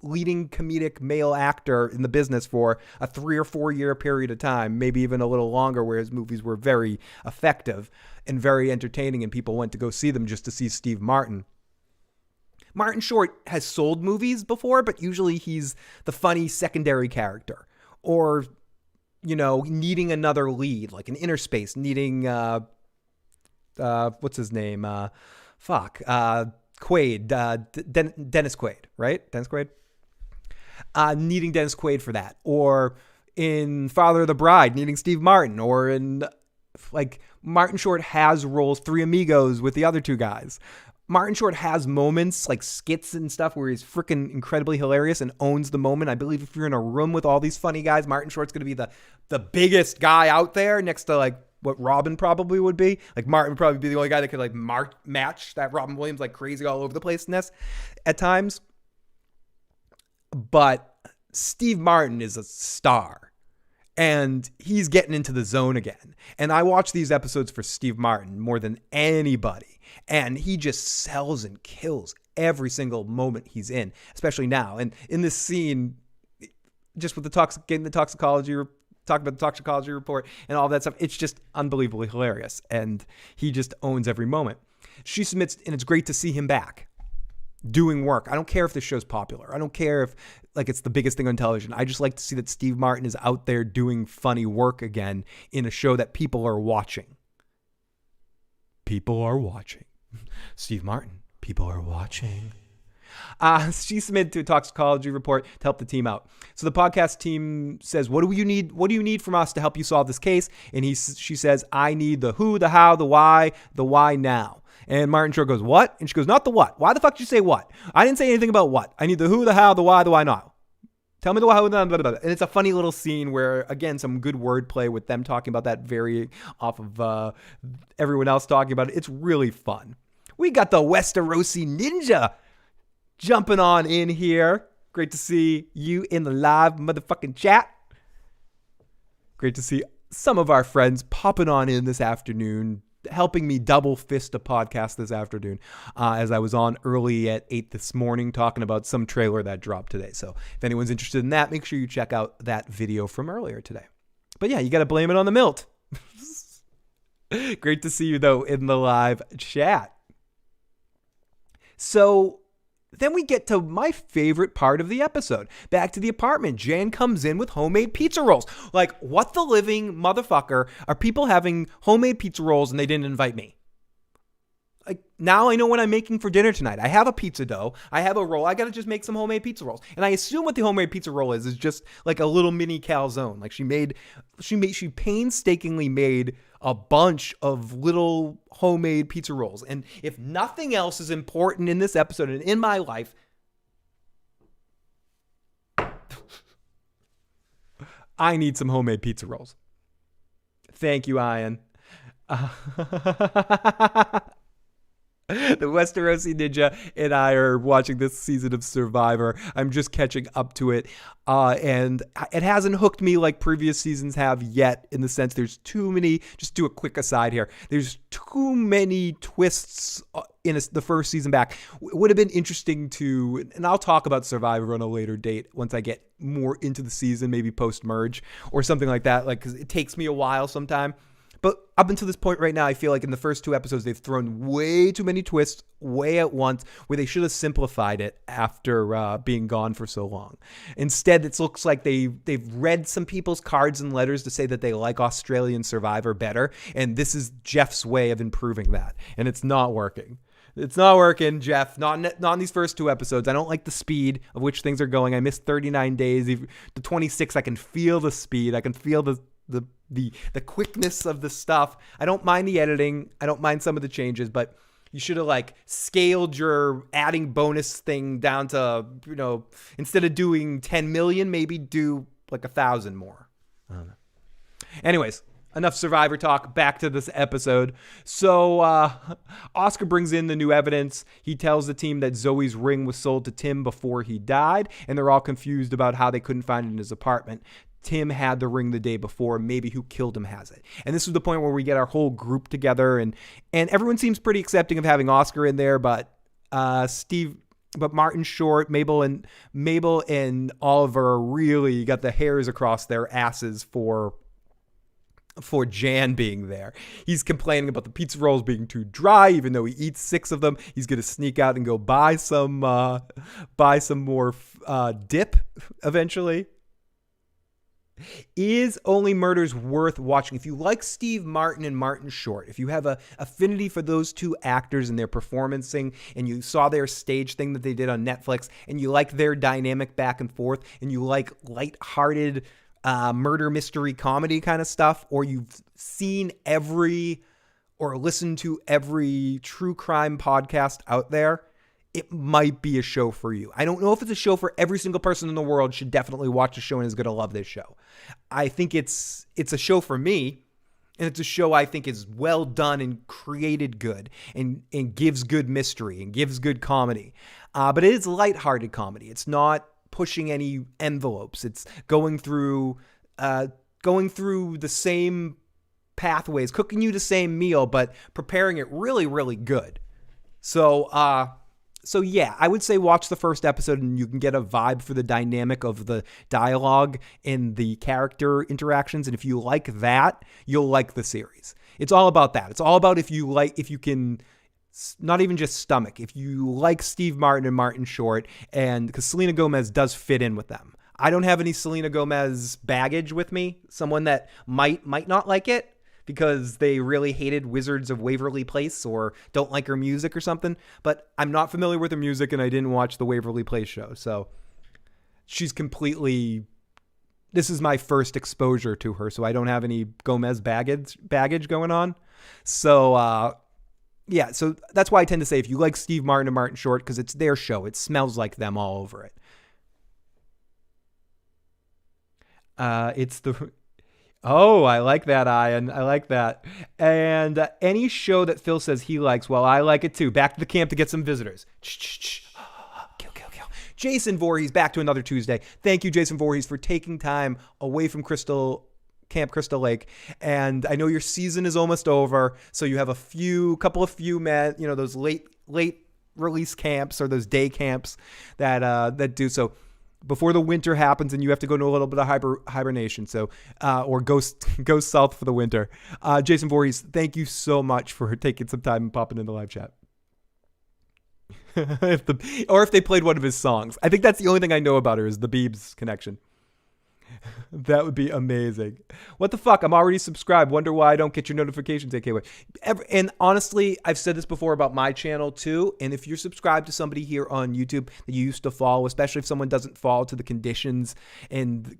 leading comedic male actor in the business for a 3 or 4 year period of time, maybe even a little longer, where his movies were very effective and very entertaining and people went to go see them just to see Steve Martin. Martin Short has sold movies before, but usually he's the funny secondary character or, you know, needing another lead, like an Inner Space, needing, what's his name? Quaid, Dennis Quaid, right? Dennis Quaid? Needing Dennis Quaid for that, or in Father of the Bride, needing Steve Martin, or in, like, Martin Short has roles, Three Amigos with the other two guys. Martin Short has moments, like skits and stuff, where he's freaking incredibly hilarious and owns the moment. I believe if you're in a room with all these funny guys, Martin Short's going to be the biggest guy out there next to, like, what Robin probably would be. Like, Martin would probably be the only guy that could, like, match that Robin Williams, like, crazy all over the place-ness at times. But Steve Martin is a star and he's getting into the zone again. And I watch these episodes for Steve Martin more than anybody. And he just sells and kills every single moment he's in, especially now. And in this scene, just with talking about the toxicology report and all that stuff, it's just unbelievably hilarious. And he just owns every moment. She submits, and it's great to see him back doing work. I don't care if this show's popular. I don't care if, like, it's the biggest thing on television. I just like to see that Steve Martin is out there doing funny work again in a show that people are watching. People are watching. Steve Martin, people are watching. She submitted to a toxicology report to help the team out. So the podcast team says, what do you need? What do you need from us to help you solve this case? And she says, I need the who, the how, the why now. And Martin Short goes, what? And she goes, not the what. Why the fuck did you say what? I didn't say anything about what. I need the who, the how, the why not. Tell me the how, blah, blah, blah. And it's a funny little scene where, again, some good wordplay with them talking about that very off of everyone else talking about it. It's really fun. We got the Westerosi Ninja jumping on in here. Great to see you in the live motherfucking chat. Great to see some of our friends popping on in this afternoon, helping me double fist a podcast this afternoon as I was on early at 8 this morning talking about some trailer that dropped today. So if anyone's interested in that, make sure you check out that video from earlier today. But yeah, you got to blame it on the Milt. Great to see you, though, in the live chat. So then we get to my favorite part of the episode. Back to the apartment. Jan comes in with homemade pizza rolls. Like, what the living motherfucker are people having homemade pizza rolls and they didn't invite me? Like, now I know what I'm making for dinner tonight. I have a pizza dough. I have a roll. I got to just make some homemade pizza rolls. And I assume what the homemade pizza roll is just like a little mini calzone. Like she painstakingly made a bunch of little homemade pizza rolls. And if nothing else is important in this episode and in my life, I need some homemade pizza rolls. Thank you, Ian. The Westerosi Ninja and I are watching this season of Survivor. I'm just catching up to it. And it hasn't hooked me like previous seasons have yet, in the sense there's too many, just do a quick aside here. There's too many twists in the first season back. It would have been interesting to, and I'll talk about Survivor on a later date once I get more into the season, maybe post-merge or something like that. Like, 'cause it takes me a while sometime. But up until this point right now, I feel like in the first 2 episodes, they've thrown way too many twists way at once where they should have simplified it after being gone for so long. Instead, it looks like they've read some people's cards and letters to say that they like Australian Survivor better. And this is Jeff's way of improving that. And it's not working. It's not working, Jeff. Not in these first 2 episodes. I don't like the speed of which things are going. I missed 39 days. The 26, I can feel the speed. I can feel the quickness of the stuff. I don't mind the editing. I don't mind some of the changes, but you should have like scaled your adding bonus thing down to, instead of doing 10 million, maybe do like 1,000 more. I don't know. Anyways. Enough Survivor talk. Back to this episode. So Oscar brings in the new evidence. He tells the team that Zoe's ring was sold to Tim before he died, and they're all confused about how they couldn't find it in his apartment. Tim had the ring the day before. Maybe who killed him has it. And this is the point where we get our whole group together, and everyone seems pretty accepting of having Oscar in there, but Martin Short, Mabel and Oliver really got the hairs across their asses for Jan being there. He's complaining about the pizza rolls being too dry, even though he eats 6 of them. He's going to sneak out and go buy some more dip eventually. Is Only Murders worth watching? If you like Steve Martin and Martin Short, if you have a affinity for those 2 actors and their performancing, and you saw their stage thing that they did on Netflix, and you like their dynamic back and forth, and you like lighthearted murder mystery comedy kind of stuff, or you've seen or listened to every true crime podcast out there, it might be a show for you. I don't know if it's a show for every single person in the world. Should definitely watch the show and is going to love this show. I think it's a show for me, and it's a show I think is well done and created good and gives good mystery and gives good comedy. But it is lighthearted comedy. It's not pushing any envelopes. It's going through the same pathways, cooking you the same meal, but preparing it really, really good. So yeah, I would say watch the first episode and you can get a vibe for the dynamic of the dialogue and the character interactions. And if you like that, you'll like the series. It's all about that. It's all about if you can not even just stomach. If you like Steve Martin and Martin Short, and because Selena Gomez does fit in with them. I don't have any Selena Gomez baggage with me. Someone that might not like it because they really hated Wizards of Waverly Place or don't like her music or something. But I'm not familiar with her music, and I didn't watch the Waverly Place show. So she's this is my first exposure to her, so I don't have any Gomez baggage going on. So, yeah, so that's why I tend to say if you like Steve Martin and Martin Short, because it's their show, it smells like them all over it. I like that, Ian. I like that. And any show that Phil says he likes, well, I like it too. Back to the camp to get some visitors. Kill. Jason Voorhees, back to another Tuesday. Thank you, Jason Voorhees, for taking time away from Camp Crystal Lake. And I know your season is almost over, so you have a couple of few those late release camps or those day camps that do so before the winter happens and you have to go into a little bit of hibernation. So or go south for the winter. Jason Voorhees, thank you so much for taking some time and popping in the live chat. If they played one of his songs. I think that's the only thing I know about her is the Biebs connection. That would be amazing. What the fuck? I'm already subscribed. Wonder why I don't get your notifications, AKY. And honestly, I've said this before about my channel too. And if you're subscribed to somebody here on YouTube that you used to follow, especially if someone doesn't fall to the conditions and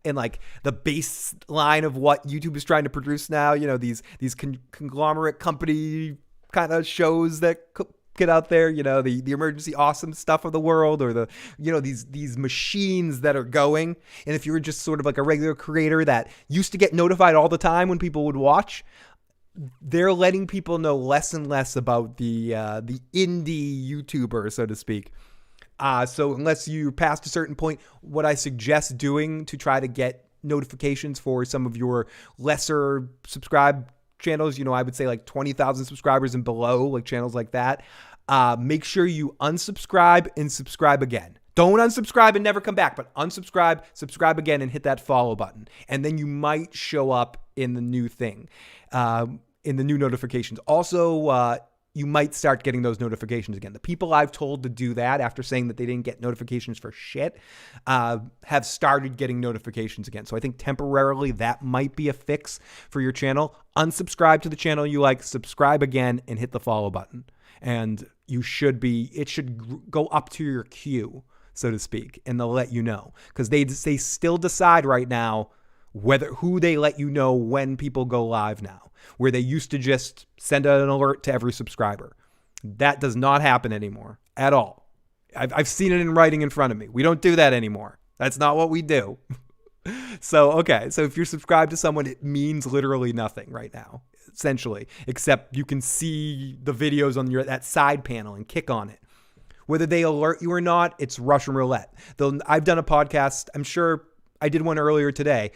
like the baseline of what YouTube is trying to produce now, these conglomerate company kind of shows that get out there, the emergency awesome stuff of the world, or these machines that are going. And if you're just sort of like a regular creator that used to get notified all the time when people would watch, they're letting people know less and less about the indie YouTuber, so to speak. So unless you're past a certain point, what I suggest doing to try to get notifications for some of your lesser subscribed channels, I would say like 20,000 subscribers and below, like channels like that, make sure you unsubscribe and subscribe again. Don't unsubscribe and never come back, but unsubscribe, subscribe again, and hit that follow button. And then you might show up in the new thing, in the new notifications. Also, you might start getting those notifications again. The people I've told to do that after saying that they didn't get notifications for shit have started getting notifications again. So I think temporarily that might be a fix for your channel. Unsubscribe to the channel you like, subscribe again, and hit the follow button. And it should go up to your queue, so to speak, and they'll let you know. Because they still decide right now who they let you know when people go live now, where they used to just send an alert to every subscriber. That does not happen anymore at all. I've seen it in writing in front of me. We don't do that anymore. That's not what we do. So if you're subscribed to someone, it means literally nothing right now, essentially, except you can see the videos on that side panel and kick on it. Whether they alert you or not, it's Russian roulette. I've done a podcast. I'm sure I did one earlier today.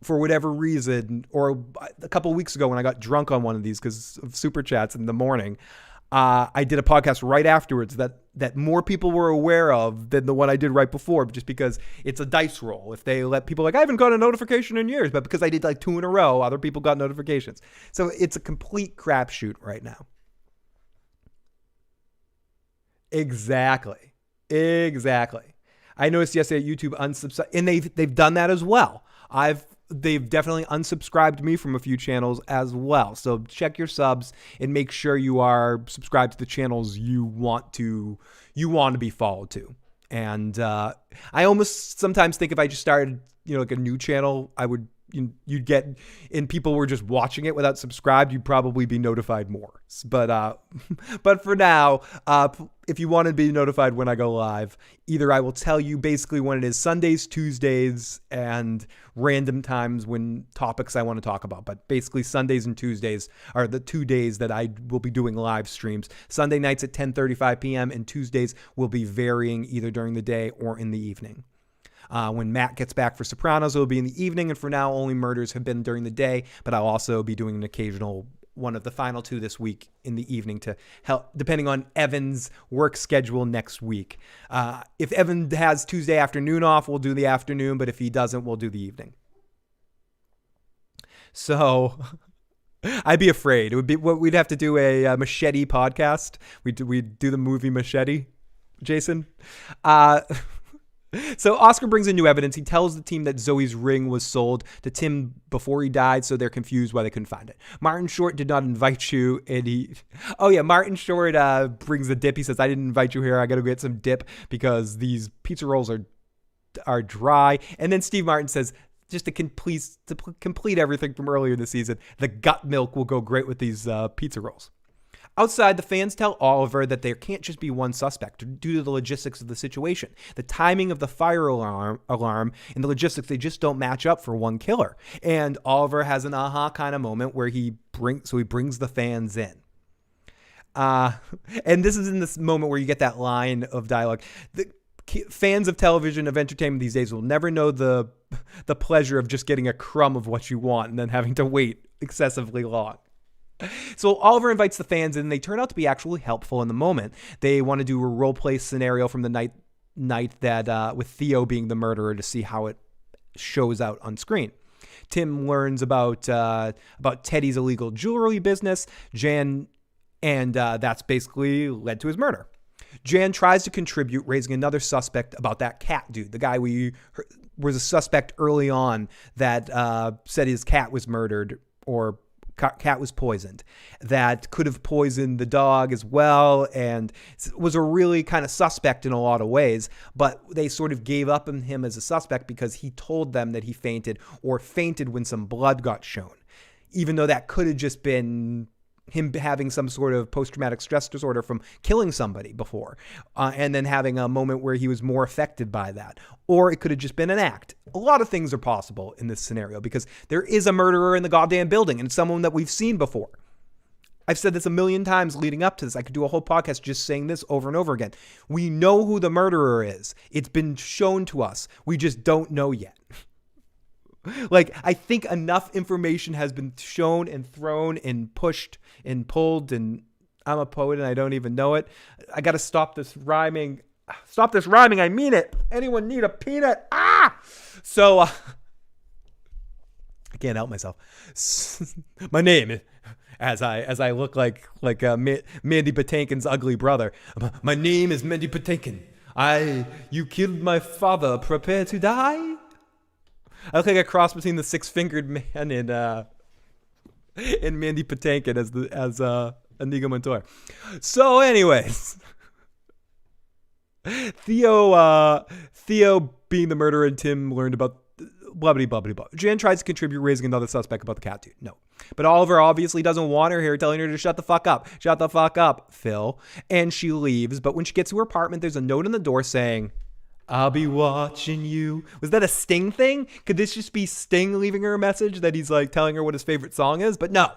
For whatever reason, or a couple of weeks ago when I got drunk on one of these because of super chats in the morning, I did a podcast right afterwards that more people were aware of than the one I did right before, just because it's a dice roll. If they let people I haven't got a notification in years, but because I did like 2 in a row, other people got notifications. So it's a complete crapshoot right now. Exactly. I noticed yesterday YouTube unsubscribed, and they've done that as well. They've definitely unsubscribed me from a few channels as well. So check your subs and make sure you are subscribed to the channels you want to be followed to. And I almost sometimes think if I just started, like a new channel, you'd get, and people were just watching it without subscribed, you'd probably be notified more. But for now, if you want to be notified when I go live, either I will tell you basically when it is Sundays, Tuesdays, and random times when topics I want to talk about. But basically Sundays and Tuesdays are the 2 days that I will be doing live streams. Sunday nights at 10:35 p.m. and Tuesdays will be varying either during the day or in the evening. When Matt gets back for Sopranos, it'll be in the evening. And for now, only murders have been during the day. But I'll also be doing an occasional one of the final 2 this week in the evening to help, depending on Evan's work schedule next week. If Evan has Tuesday afternoon off, we'll do the afternoon. But if he doesn't, we'll do the evening. So I'd be afraid. It would be we'd have to do a Machete podcast. We'd do the movie Machete, Jason. So Oscar brings in new evidence. He tells the team that Zoe's ring was sold to Tim before he died, so they're confused why they couldn't find it. Martin Short did not invite you, and Martin Short brings the dip. He says, I didn't invite you here. I got to get some dip because these pizza rolls are dry. And then Steve Martin says, just to complete everything from earlier this season, the gut milk will go great with these pizza rolls. Outside, the fans tell Oliver that there can't just be one suspect due to the logistics of the situation. The timing of the fire alarm and the logistics, they just don't match up for one killer. And Oliver has an aha kind of moment where he brings the fans in. And this is in this moment where you get that line of dialogue. The fans of television, of entertainment these days will never know the pleasure of just getting a crumb of what you want and then having to wait excessively long. So Oliver invites the fans in, and they turn out to be actually helpful in the moment. They want to do a role play scenario from the night that with Theo being the murderer to see how it shows out on screen. Tim learns about Teddy's illegal jewelry business, Jan, and that's basically led to his murder. Jan tries to contribute, raising another suspect about that cat dude, the guy was a suspect early on that said his cat was murdered or cat was poisoned, that could have poisoned the dog as well, and was a really kind of suspect in a lot of ways, but they sort of gave up on him as a suspect because he told them that he fainted when some blood got shown, even though that could have just been him having some sort of post-traumatic stress disorder from killing somebody before, and then having a moment where he was more affected by that. Or it could have just been an act. A lot of things are possible in this scenario because there is a murderer in the goddamn building and someone that we've seen before. I've said this a million times leading up to this. I could do a whole podcast just saying this over and over again. We know who the murderer is. It's been shown to us. We just don't know yet. Like, I think enough information has been shown and thrown and pushed and pulled, and I'm a poet and I don't even know it. I got to stop this rhyming. Stop this rhyming. I mean it. Anyone need a peanut? Ah! So, I can't help myself. My name, as I look like Mandy Patinkin's ugly brother. My name is Mandy Patinkin. You killed my father. Prepare to die. I look like a cross between the six-fingered man and Mandy Patinkin as Inigo Montoya. So, anyways, Theo being the murderer and Tim learned about blah blah blah blah blah. Jan tries to contribute, raising another suspect about the cat dude. No, but Oliver obviously doesn't want her here, telling her to shut the fuck up. Shut the fuck up, Phil. And she leaves. But when she gets to her apartment, there's a note on the door saying, "I'll be watching you." Was that a Sting thing? Could this just be Sting leaving her a message that he's like telling her what his favorite song is? But no,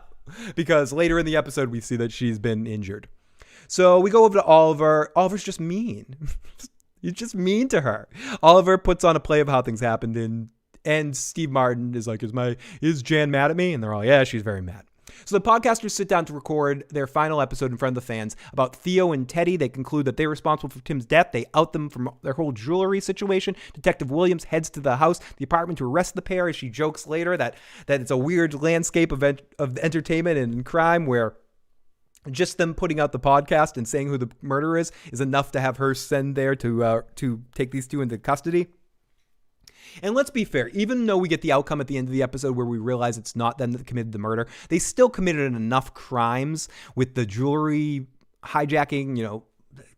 because later in the episode we see that she's been injured. So we go over to Oliver. Oliver's just mean. He's just mean to her. Oliver puts on a play of how things happened, and Steve Martin is like, is Jan mad at me? And they're all, yeah, she's very mad. So the podcasters sit down to record their final episode in front of the fans about Theo and Teddy. They conclude that they're responsible for Tim's death. They out them from their whole jewelry situation. Detective Williams heads to the apartment to arrest the pair, as she jokes later that it's a weird landscape of entertainment and crime where just them putting out the podcast and saying who the murderer is enough to have her send there to take these two into custody. And let's be fair, even though we get the outcome at the end of the episode where we realize it's not them that committed the murder, they still committed enough crimes with the jewelry hijacking,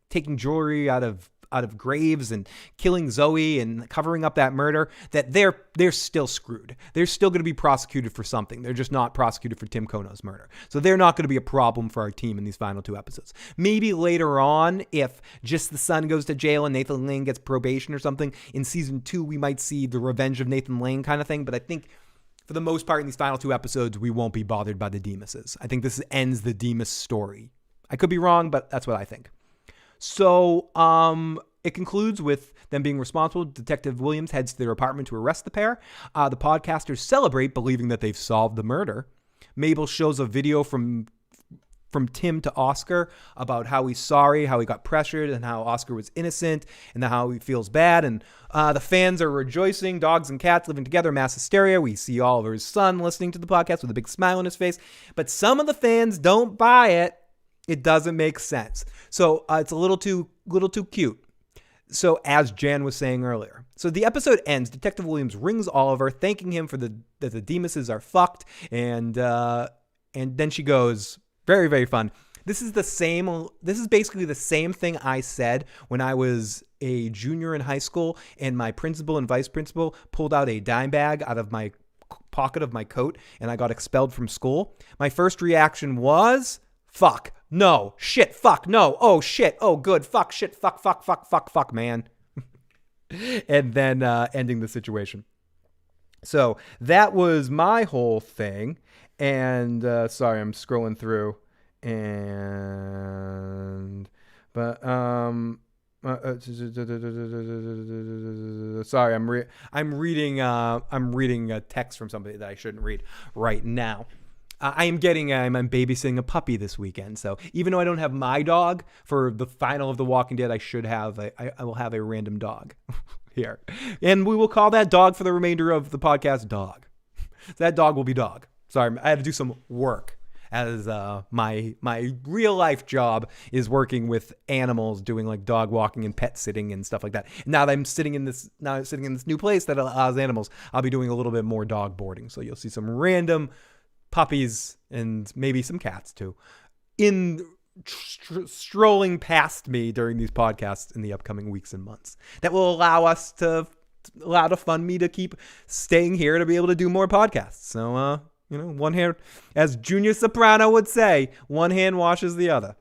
taking jewelry out of graves and killing Zoe and covering up that murder, that they're still screwed. They're still going to be prosecuted for something. They're just not prosecuted for Tim Kono's murder. So they're not going to be a problem for our team in these final two episodes. Maybe later on, if just the son goes to jail and Nathan Lane gets probation or something, in season 2, we might see the revenge of Nathan Lane kind of thing. But I think for the most part in these final two episodes, we won't be bothered by the Demases. I think this ends the Demas story. I could be wrong, but that's what I think. So, it concludes with them being responsible. Detective Williams heads to their apartment to arrest the pair. The podcasters celebrate, believing that they've solved the murder. Mabel shows a video from Tim to Oscar about how he's sorry, how he got pressured, and how Oscar was innocent, and how he feels bad. And the fans are rejoicing. Dogs and cats living together, mass hysteria. We see Oliver's son listening to the podcast with a big smile on his face. But some of the fans don't buy it. It doesn't make sense. So it's a little too cute. So as Jan was saying earlier. So the episode ends. Detective Williams rings Oliver, thanking him for that the Demases are fucked. And then she goes, very, very fun. This is basically the same thing I said when I was a junior in high school and my principal and vice principal pulled out a dime bag out of my pocket of my coat and I got expelled from school. My first reaction was, fuck. No, shit, fuck, no, oh, shit, oh, good, fuck, shit, fuck, man. And then ending the situation. So that was my whole thing. And sorry, I'm scrolling through. Sorry, I'm reading a text from somebody that I shouldn't read right now. I'm babysitting a puppy this weekend. So even though I don't have my dog for the final of The Walking Dead, I will have a random dog here. And we will call that dog for the remainder of the podcast Dog. So that dog will be Dog. Sorry, I had to do some work as my real life job is working with animals, doing like dog walking and pet sitting and stuff like that. Now that I'm sitting in this new place that allows animals, I'll be doing a little bit more dog boarding. So you'll see some random puppies and maybe some cats too strolling past me during these podcasts in the upcoming weeks and months. That will allow to fund me to keep staying here to be able to do more podcasts. So, one hand, as Junior Soprano would say, one hand washes the other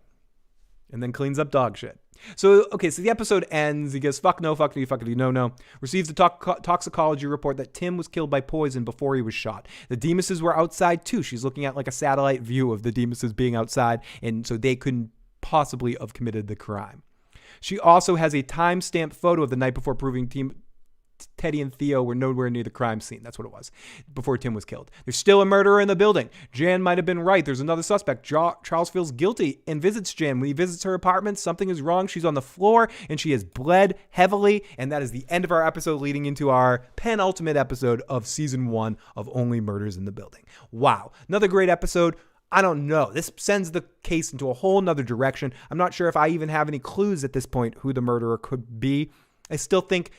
and then cleans up dog shit. So the episode ends. He goes, fuck no, fuckity, fuckity, no. Receives the toxicology report that Tim was killed by poison before he was shot. The Demases were outside too. She's looking at like a satellite view of the Demases being outside, and so they couldn't possibly have committed the crime. She also has a time-stamped photo of the night before proving Tim Teddy and Theo were nowhere near the crime scene. That's what it was before Tim was killed. There's still a murderer in the building. Jan might have been right. There's another suspect. Charles feels guilty and visits Jan. When he visits her apartment, something is wrong. She's on the floor and she has bled heavily. And that is the end of our episode, leading into our penultimate episode of season 1 of Only Murders in the Building. Wow. Another great episode. I don't know. This sends the case into a whole nother direction. I'm not sure if I even have any clues at this point who the murderer could be. I still think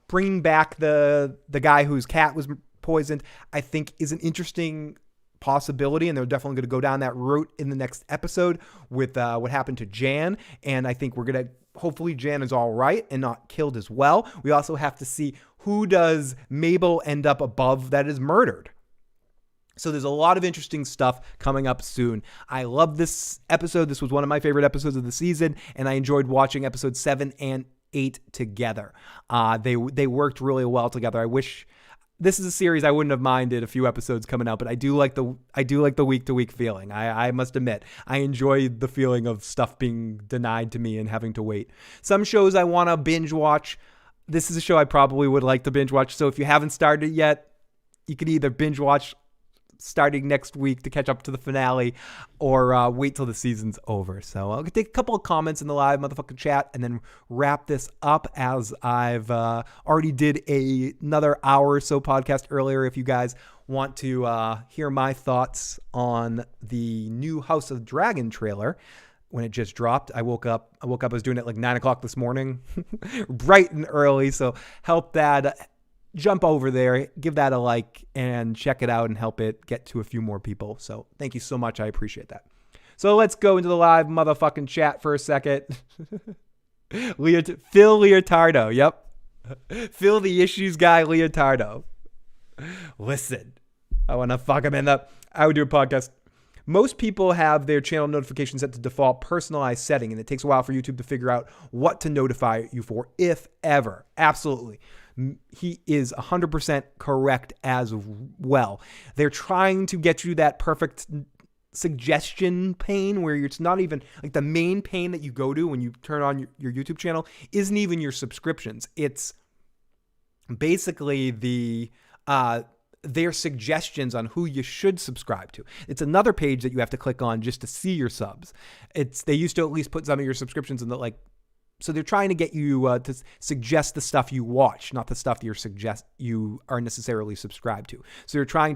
bringing back the guy whose cat was poisoned, I think, is an interesting possibility, and they're definitely going to go down that route in the next episode with what happened to Jan. And I think we're going to, hopefully Jan is all right and not killed as well. We also have to see who does Mabel end up above that is murdered. So there's a lot of interesting stuff coming up soon. I love this episode. This was one of my favorite episodes of the season, and I enjoyed watching episodes 7 and 8 together. They worked really well together. I wish this is a series I wouldn't have minded a few episodes coming out, but I do like the week to week feeling. I must admit, I enjoy the feeling of stuff being denied to me and having to wait. Some shows I want to binge watch. This is a show I probably would like to binge watch. So if you haven't started yet, you can either binge watch starting next week to catch up to the finale, or wait till the season's over. So I'll take a couple of comments in the live motherfucking chat and then wrap this up, as I've already did another hour or so podcast earlier. If you guys want to hear my thoughts on the new House of Dragon trailer, when it just dropped, I woke up, I was doing it like 9 o'clock this morning, bright and early. So help that. Jump over there, give that a like, and check it out and help it get to a few more people. So thank you so much. I appreciate that. So let's go into the live motherfucking chat for a second. Phil Leotardo. Yep. Phil the Issues Guy Leotardo. Listen, I want to fuck him I would do a podcast. Most people have their channel notifications set to default personalized setting, and it takes a while for YouTube to figure out what to notify you for, if ever. Absolutely. He is 100% correct as well. They're trying to get you that perfect suggestion pane where it's not even like the main pane that you go to when you turn on your YouTube channel isn't even your subscriptions. It's basically their suggestions on who you should subscribe to. It's another page that you have to click on just to see your subs. They used to at least put some of your subscriptions in the so they're trying to get you to suggest the stuff you watch, not the stuff you are necessarily subscribed to. So they're trying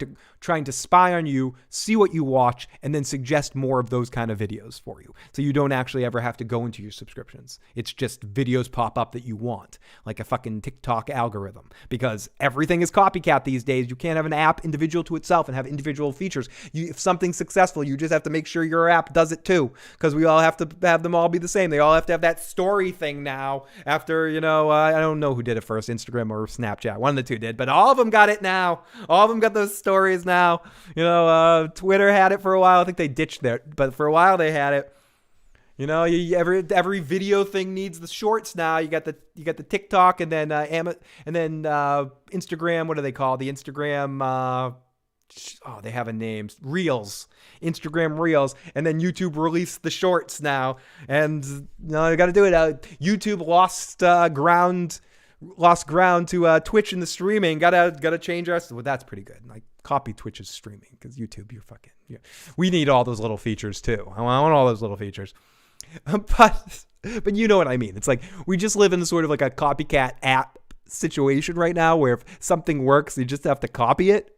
to spy on you, see what you watch, and then suggest more of those kind of videos for you. So you don't actually ever have to go into your subscriptions. It's just videos pop up that you want, like a fucking TikTok algorithm. Because everything is copycat these days. You can't have an app individual to itself and have individual features. If something's successful, you just have to make sure your app does it too. Because we all have to have them all be the same. They all have to have that story thing now after, I don't know who did it first, Instagram or Snapchat. One of the two did, but all of them got it now. All of them got those stories now. Twitter had it for a while. I think they ditched it, but for a while they had it. Every video thing needs the shorts now. You got the TikTok and then Instagram. What do they call the Instagram? They have a name. Reels. Instagram Reels. And then YouTube released the shorts now. And you got to do it. YouTube lost ground to Twitch in the streaming. Gotta change us. Well, that's pretty good. Like, copy Twitch's streaming, because YouTube, we need all those little features too. I want all those little features. But you know what I mean. It's like we just live in sort of like a copycat app situation right now, where if something works, you just have to copy it.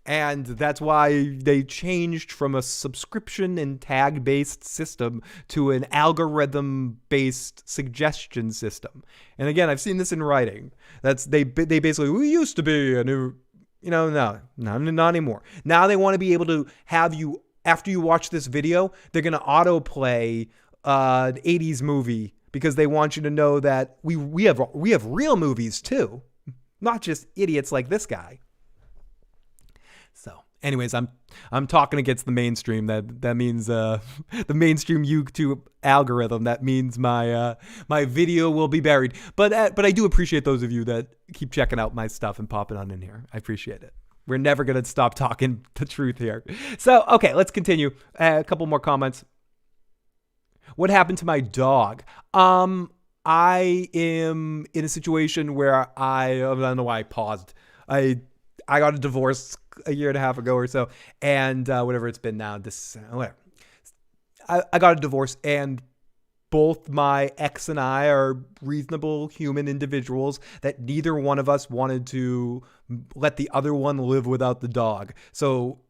And that's why they changed from a subscription and tag-based system to an algorithm-based suggestion system. And again, I've seen this in writing. They basically, we used to be a new, no, not anymore. Now they want to be able to have you, after you watch this video, they're going to autoplay an 80s movie, because they want you to know that we have real movies too, not just idiots like this guy. So, anyways, I'm talking against the mainstream. That means the mainstream YouTube algorithm. That means my video will be buried. But I do appreciate those of you that keep checking out my stuff and popping on in here. I appreciate it. We're never gonna stop talking the truth here. So, okay, let's continue. A couple more comments. What happened to my dog? I am in a situation where I don't know why I paused. I got a divorce a year and a half ago or so, and whatever it's been now, whatever. I got a divorce, and both my ex and I are reasonable human individuals that neither one of us wanted to let the other one live without the dog. So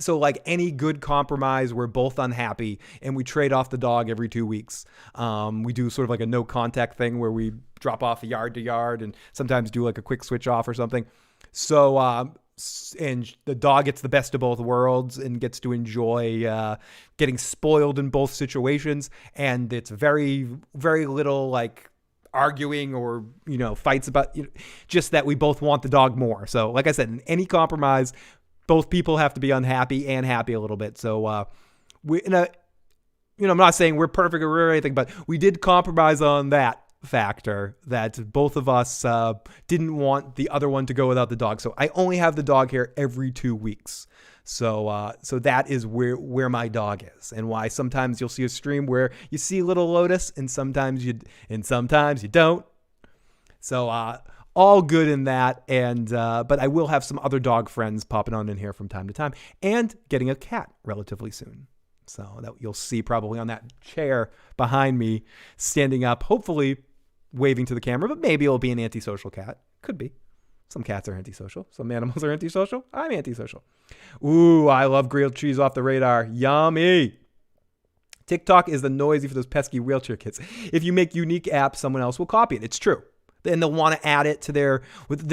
like any good compromise, we're both unhappy and we trade off the dog every 2 weeks. We do sort of like a no contact thing where we drop off yard to yard and sometimes do like a quick switch off or something. So, and the dog gets the best of both worlds and gets to enjoy getting spoiled in both situations. And it's very, very little like arguing or, fights about, just that we both want the dog more. So like I said, in any compromise, both people have to be unhappy and happy a little bit. So I'm not saying we're perfect or anything, but we did compromise on that factor that both of us didn't want the other one to go without the dog. So I only have the dog here every 2 weeks. So that is where my dog is, and why sometimes you'll see a stream where you see little Lotus and sometimes you don't. So all good in that, and but I will have some other dog friends popping on in here from time to time, and getting a cat relatively soon. So that you'll see probably on that chair behind me, standing up, hopefully waving to the camera, but maybe it'll be an antisocial cat. Could be. Some cats are antisocial. Some animals are antisocial. I'm antisocial. Ooh, I love grilled cheese off the radar. Yummy. TikTok is the noisy for those pesky wheelchair kids. If you make unique apps, someone else will copy it. It's true. And they'll want to add it to they're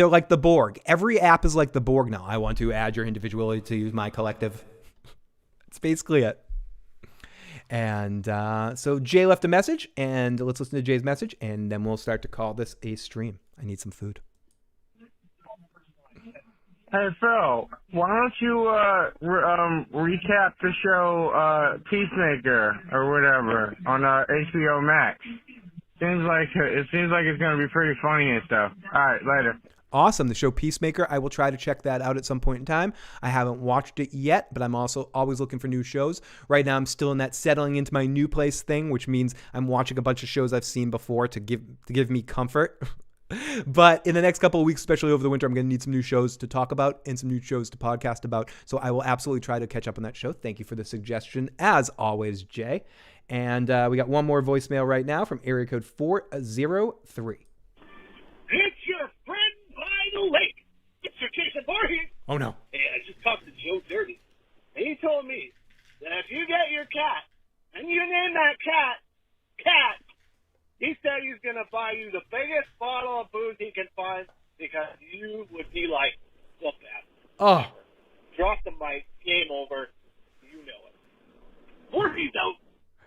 like the Borg. Every app is like the Borg now. I want to add your individuality to use my collective. That's basically it. And so Jay left a message, and let's listen to Jay's message, and then we'll start to call this a stream. I need some food. Hey, Phil, why don't you recap the show Peacemaker or whatever on HBO Max? Seems like it's going to be pretty funny and stuff. All right, later. Awesome. The show Peacemaker. I will try to check that out at some point in time. I haven't watched it yet, but I'm also always looking for new shows. Right now, I'm still in that settling into my new place thing, which means I'm watching a bunch of shows I've seen before to give me comfort. But in the next couple of weeks, especially over the winter, I'm going to need some new shows to talk about and some new shows to podcast about. So I will absolutely try to catch up on that show. Thank you for the suggestion, as always, Jay. And we got one more voicemail right now from area code 403. It's your friend by the lake. It's your Jason Voorhees. Oh, no. Hey, I just talked to Joe Dirty, and he told me that if you get your cat and you name that cat, he said he's going to buy you the biggest bottle of booze he can find because you would be like, look at it. Oh. Drop the mic. Game over. You know it. Voorhees out.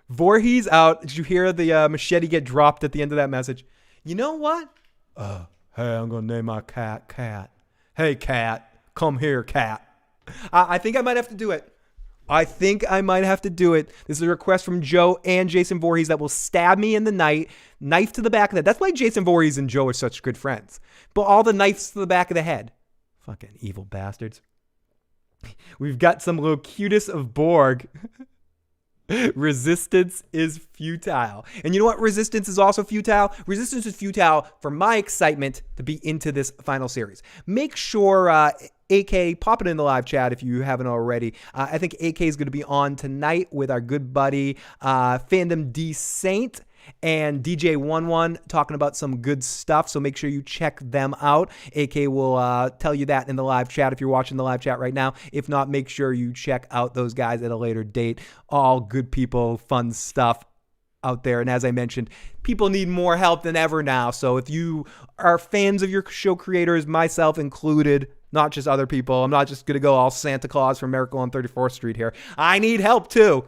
Voorhees out. Did you hear the machete get dropped at the end of that message? You know what? Hey, I'm going to name my cat Cat. Hey, Cat. Come here, Cat. I think I might have to do it. This is a request from Joe and Jason Voorhees that will stab me in the night. Knife to the back of the head. That's why Jason Voorhees and Joe are such good friends. But all the knives to the back of the head. Fucking evil bastards. We've got some Locutus of Borg. Resistance is futile. And you know what? Resistance is also futile. Resistance is futile for my excitement to be into this final series. Make sure AK, pop it in the live chat if you haven't already. I think AK is going to be on tonight with our good buddy Fandom D Saint and DJ11 talking about some good stuff. So make sure you check them out. AK will tell you that in the live chat if you're watching the live chat right now. If not, make sure you check out those guys at a later date. All good people, fun stuff out there. And as I mentioned, people need more help than ever now. So if you are fans of your show creators, myself included, not just other people, I'm not just going to go all Santa Claus from Miracle on 34th Street here. I need help too.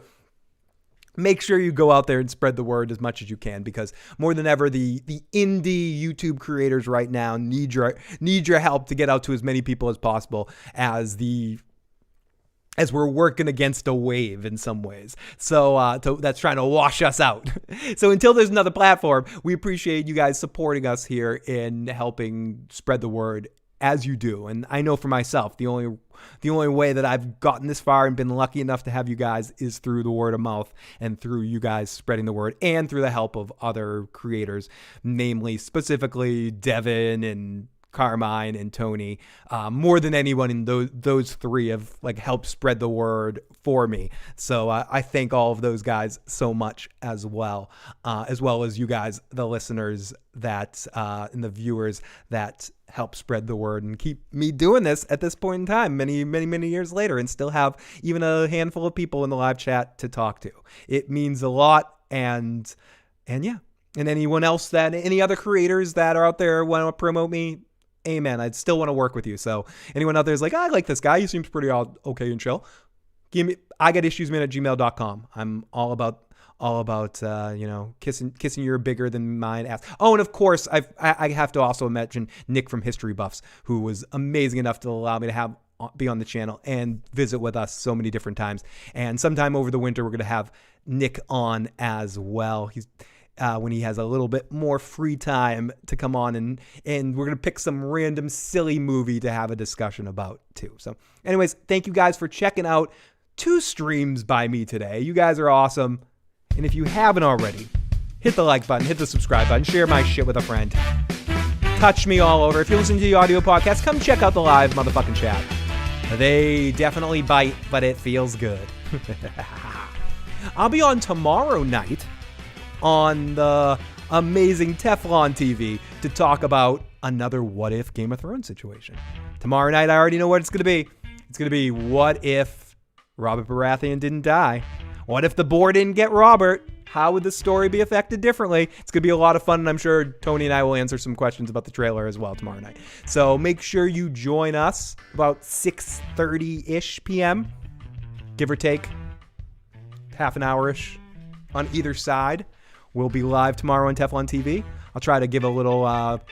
Make sure you go out there and spread the word as much as you can, because more than ever, the indie YouTube creators right now need your help to get out to as many people as possible as we're working against a wave in some ways. So that's trying to wash us out. So until there's another platform, we appreciate you guys supporting us here in helping spread the word as you do. And I know for myself, the only way that I've gotten this far and been lucky enough to have you guys is through the word of mouth and through you guys spreading the word and through the help of other creators, namely specifically Devin and Carmine and Tony, more than anyone in those three have like helped spread the word for me. So I thank all of those guys so much as well as you guys, the listeners that and the viewers that help spread the word and keep me doing this at this point in time, many years later, and still have even a handful of people in the live chat to talk to. It means a lot, and yeah. And anyone else any other creators that are out there want to promote me, amen. I'd still want to work with you. So anyone out there is like, I like this guy. He seems pretty okay and chill. IGotIssuesMan@gmail.com. I'm all about kissing your bigger than mine ass. Oh, and of course, I have to also mention Nick from History Buffs, who was amazing enough to allow me to be on the channel and visit with us so many different times. And sometime over the winter, we're going to have Nick on as well. He's when he has a little bit more free time to come on, and we're going to pick some random silly movie to have a discussion about too. So anyways, thank you guys for checking out 2 streams by me today. You guys are awesome. And if you haven't already, hit the like button, hit the subscribe button, share my shit with a friend. Touch me all over. If you're listening to the audio podcast, come check out the live motherfucking chat. They definitely bite, but it feels good. I'll be on tomorrow night on the amazing Teflon TV to talk about another what if Game of Thrones situation. Tomorrow night, I already know what it's going to be. It's going to be what if Robert Baratheon didn't die? What if the boar didn't get Robert? How would the story be affected differently? It's going to be a lot of fun, and I'm sure Tony and I will answer some questions about the trailer as well tomorrow night. So make sure you join us about 6:30-ish p.m., give or take half an hour-ish on either side. We'll be live tomorrow on Teflon TV. I'll try to give a little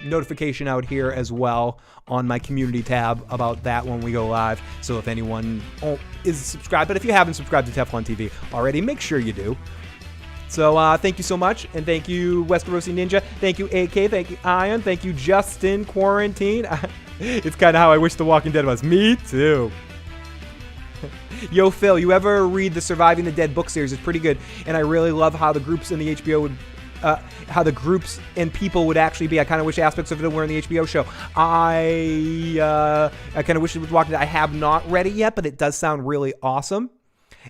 notification out here as well on my community tab about that when we go live. So if anyone is subscribed, but if you haven't subscribed to Teflon TV already, make sure you do. So thank you so much, and thank you Westerosi Ninja, thank you AK, thank you Ion, thank you Justin Quarantine. It's kind of how I wish The Walking Dead was. Me too. Yo, Phil, you ever read the Surviving the Dead book series? It's pretty good, and I really love how the groups in the HBO would, how the groups and people would actually be. I kind of wish aspects of it were in the HBO show. I kind of wish it was Walking Dead. I have not read it yet, but it does sound really awesome.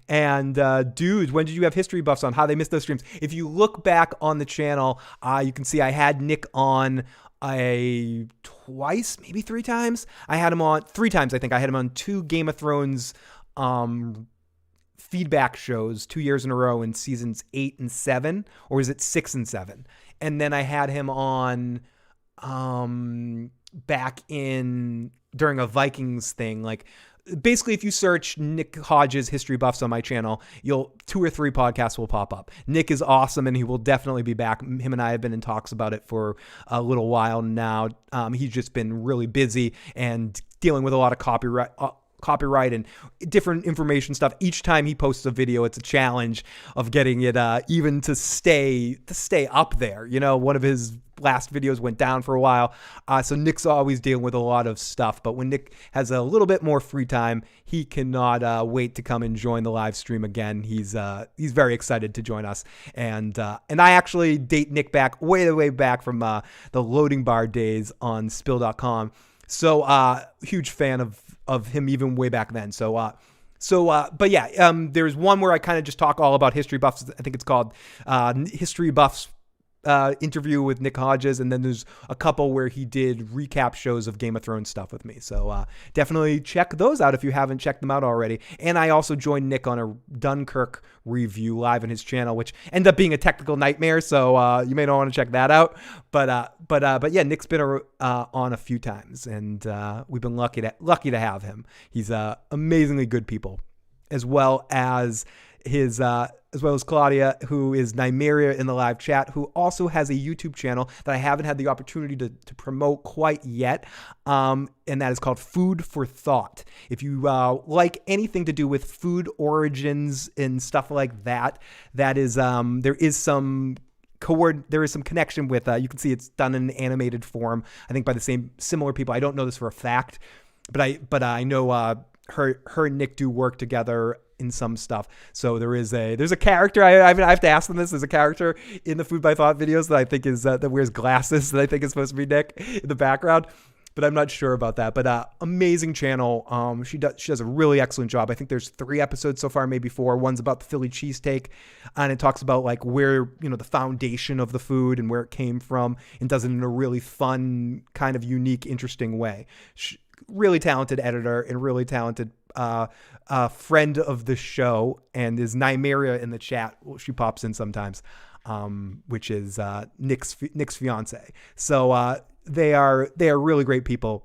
And dudes, when did you have History Buffs on? How they missed those streams? If you look back on the channel, you can see I had Nick on twice, maybe 3 times. I had him on 3 times. I think I had him on 2 Game of Thrones feedback shows 2 years in a row in seasons 8 and 7, or is it 6 and 7? And then I had him on back in during a Vikings thing. Like basically, if you search Nick Hodges History Buffs on my channel, 2 or 3 podcasts will pop up. Nick is awesome, and he will definitely be back. Him and I have been in talks about it for a little while now. He's just been really busy and dealing with a lot of copyright and different information stuff. Each time he posts a video, it's a challenge of getting it even to stay up there. You know, one of his last videos went down for a while. So Nick's always dealing with a lot of stuff, but when Nick has a little bit more free time, he cannot wait to come and join the live stream again. He's very excited to join us. And I actually date Nick back way back from the loading bar days on spill.com. So huge fan of him even way back then. But yeah, there's one where I kind of just talk all about History Buffs. I think it's called History Buffs interview with Nick Hodges, and then there's a couple where he did recap shows of Game of Thrones stuff with me. So definitely check those out if you haven't checked them out already. And I also joined Nick on a Dunkirk review live on his channel, which ended up being a technical nightmare. So you may not want to check that out. But yeah, Nick's been on a few times, and we've been lucky to have him. He's amazingly good people, as well as Claudia, who is Nymeria in the live chat, who also has a YouTube channel that I haven't had the opportunity to promote quite yet, and that is called Food for Thought. If you like anything to do with food origins and stuff like that, that is there is some there is some connection with, you can see it's done in an animated form, I think by the similar people. I don't know this for a fact, but I know her and Nick do work together in some stuff. So there's a character, I have to ask them this, there's a character in the Food by Thought videos that I think is, that wears glasses, that I think is supposed to be Nick in the background. But I'm not sure about that. But amazing channel. She does a really excellent job. I think there's 3 episodes so far, maybe 4. One's about the Philly cheesesteak, and it talks about like where, the foundation of the food and where it came from, and does it in a really fun, kind of unique, interesting way. Really talented editor and really talented friend of the show, and is Nymeria in the chat. She pops in sometimes, which is Nick's fiance. So they are really great people.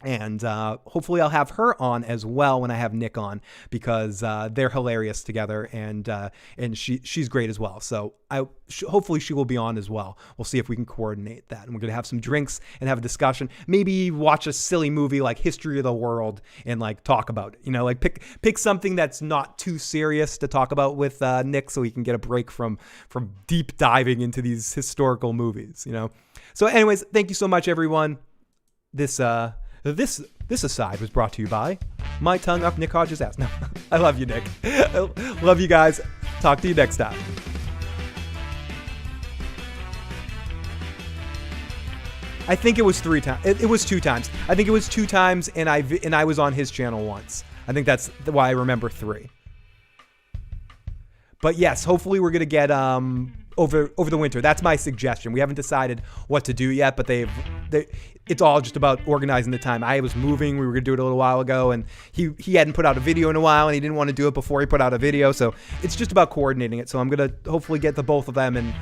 And hopefully I'll have her on as well when I have Nick on, because they're hilarious together, and she's great as well. So hopefully she will be on as well. We'll see if we can coordinate that. And we're going to have some drinks and have a discussion. Maybe watch a silly movie like History of the World and like talk about it. Like pick something that's not too serious to talk about with Nick, so he can get a break from deep diving into these historical movies. So anyways, thank you so much, everyone. This aside was brought to you by my tongue up Nick Hodges' ass. No, I love you, Nick. I love you guys. Talk to you next time. I think it was 3 times. It was 2 times. I think it was 2 times, and I was on his channel once. I think that's why I remember 3. But yes, hopefully we're gonna get over the winter. That's my suggestion. We haven't decided what to do yet, but it's all just about organizing the time. I was moving. We were going to do it a little while ago, and he hadn't put out a video in a while, and he didn't want to do it before he put out a video. So it's just about coordinating it. So I'm going to hopefully get the both of them. And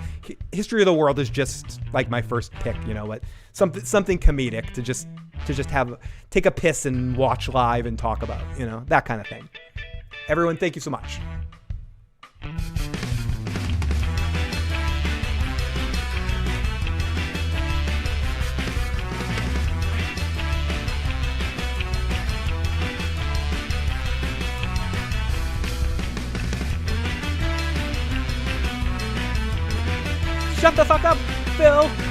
History of the World is just like my first pick, but something comedic to just take a piss and watch live and talk about, that kind of thing. Everyone, thank you so much. Shut the fuck up, Phil!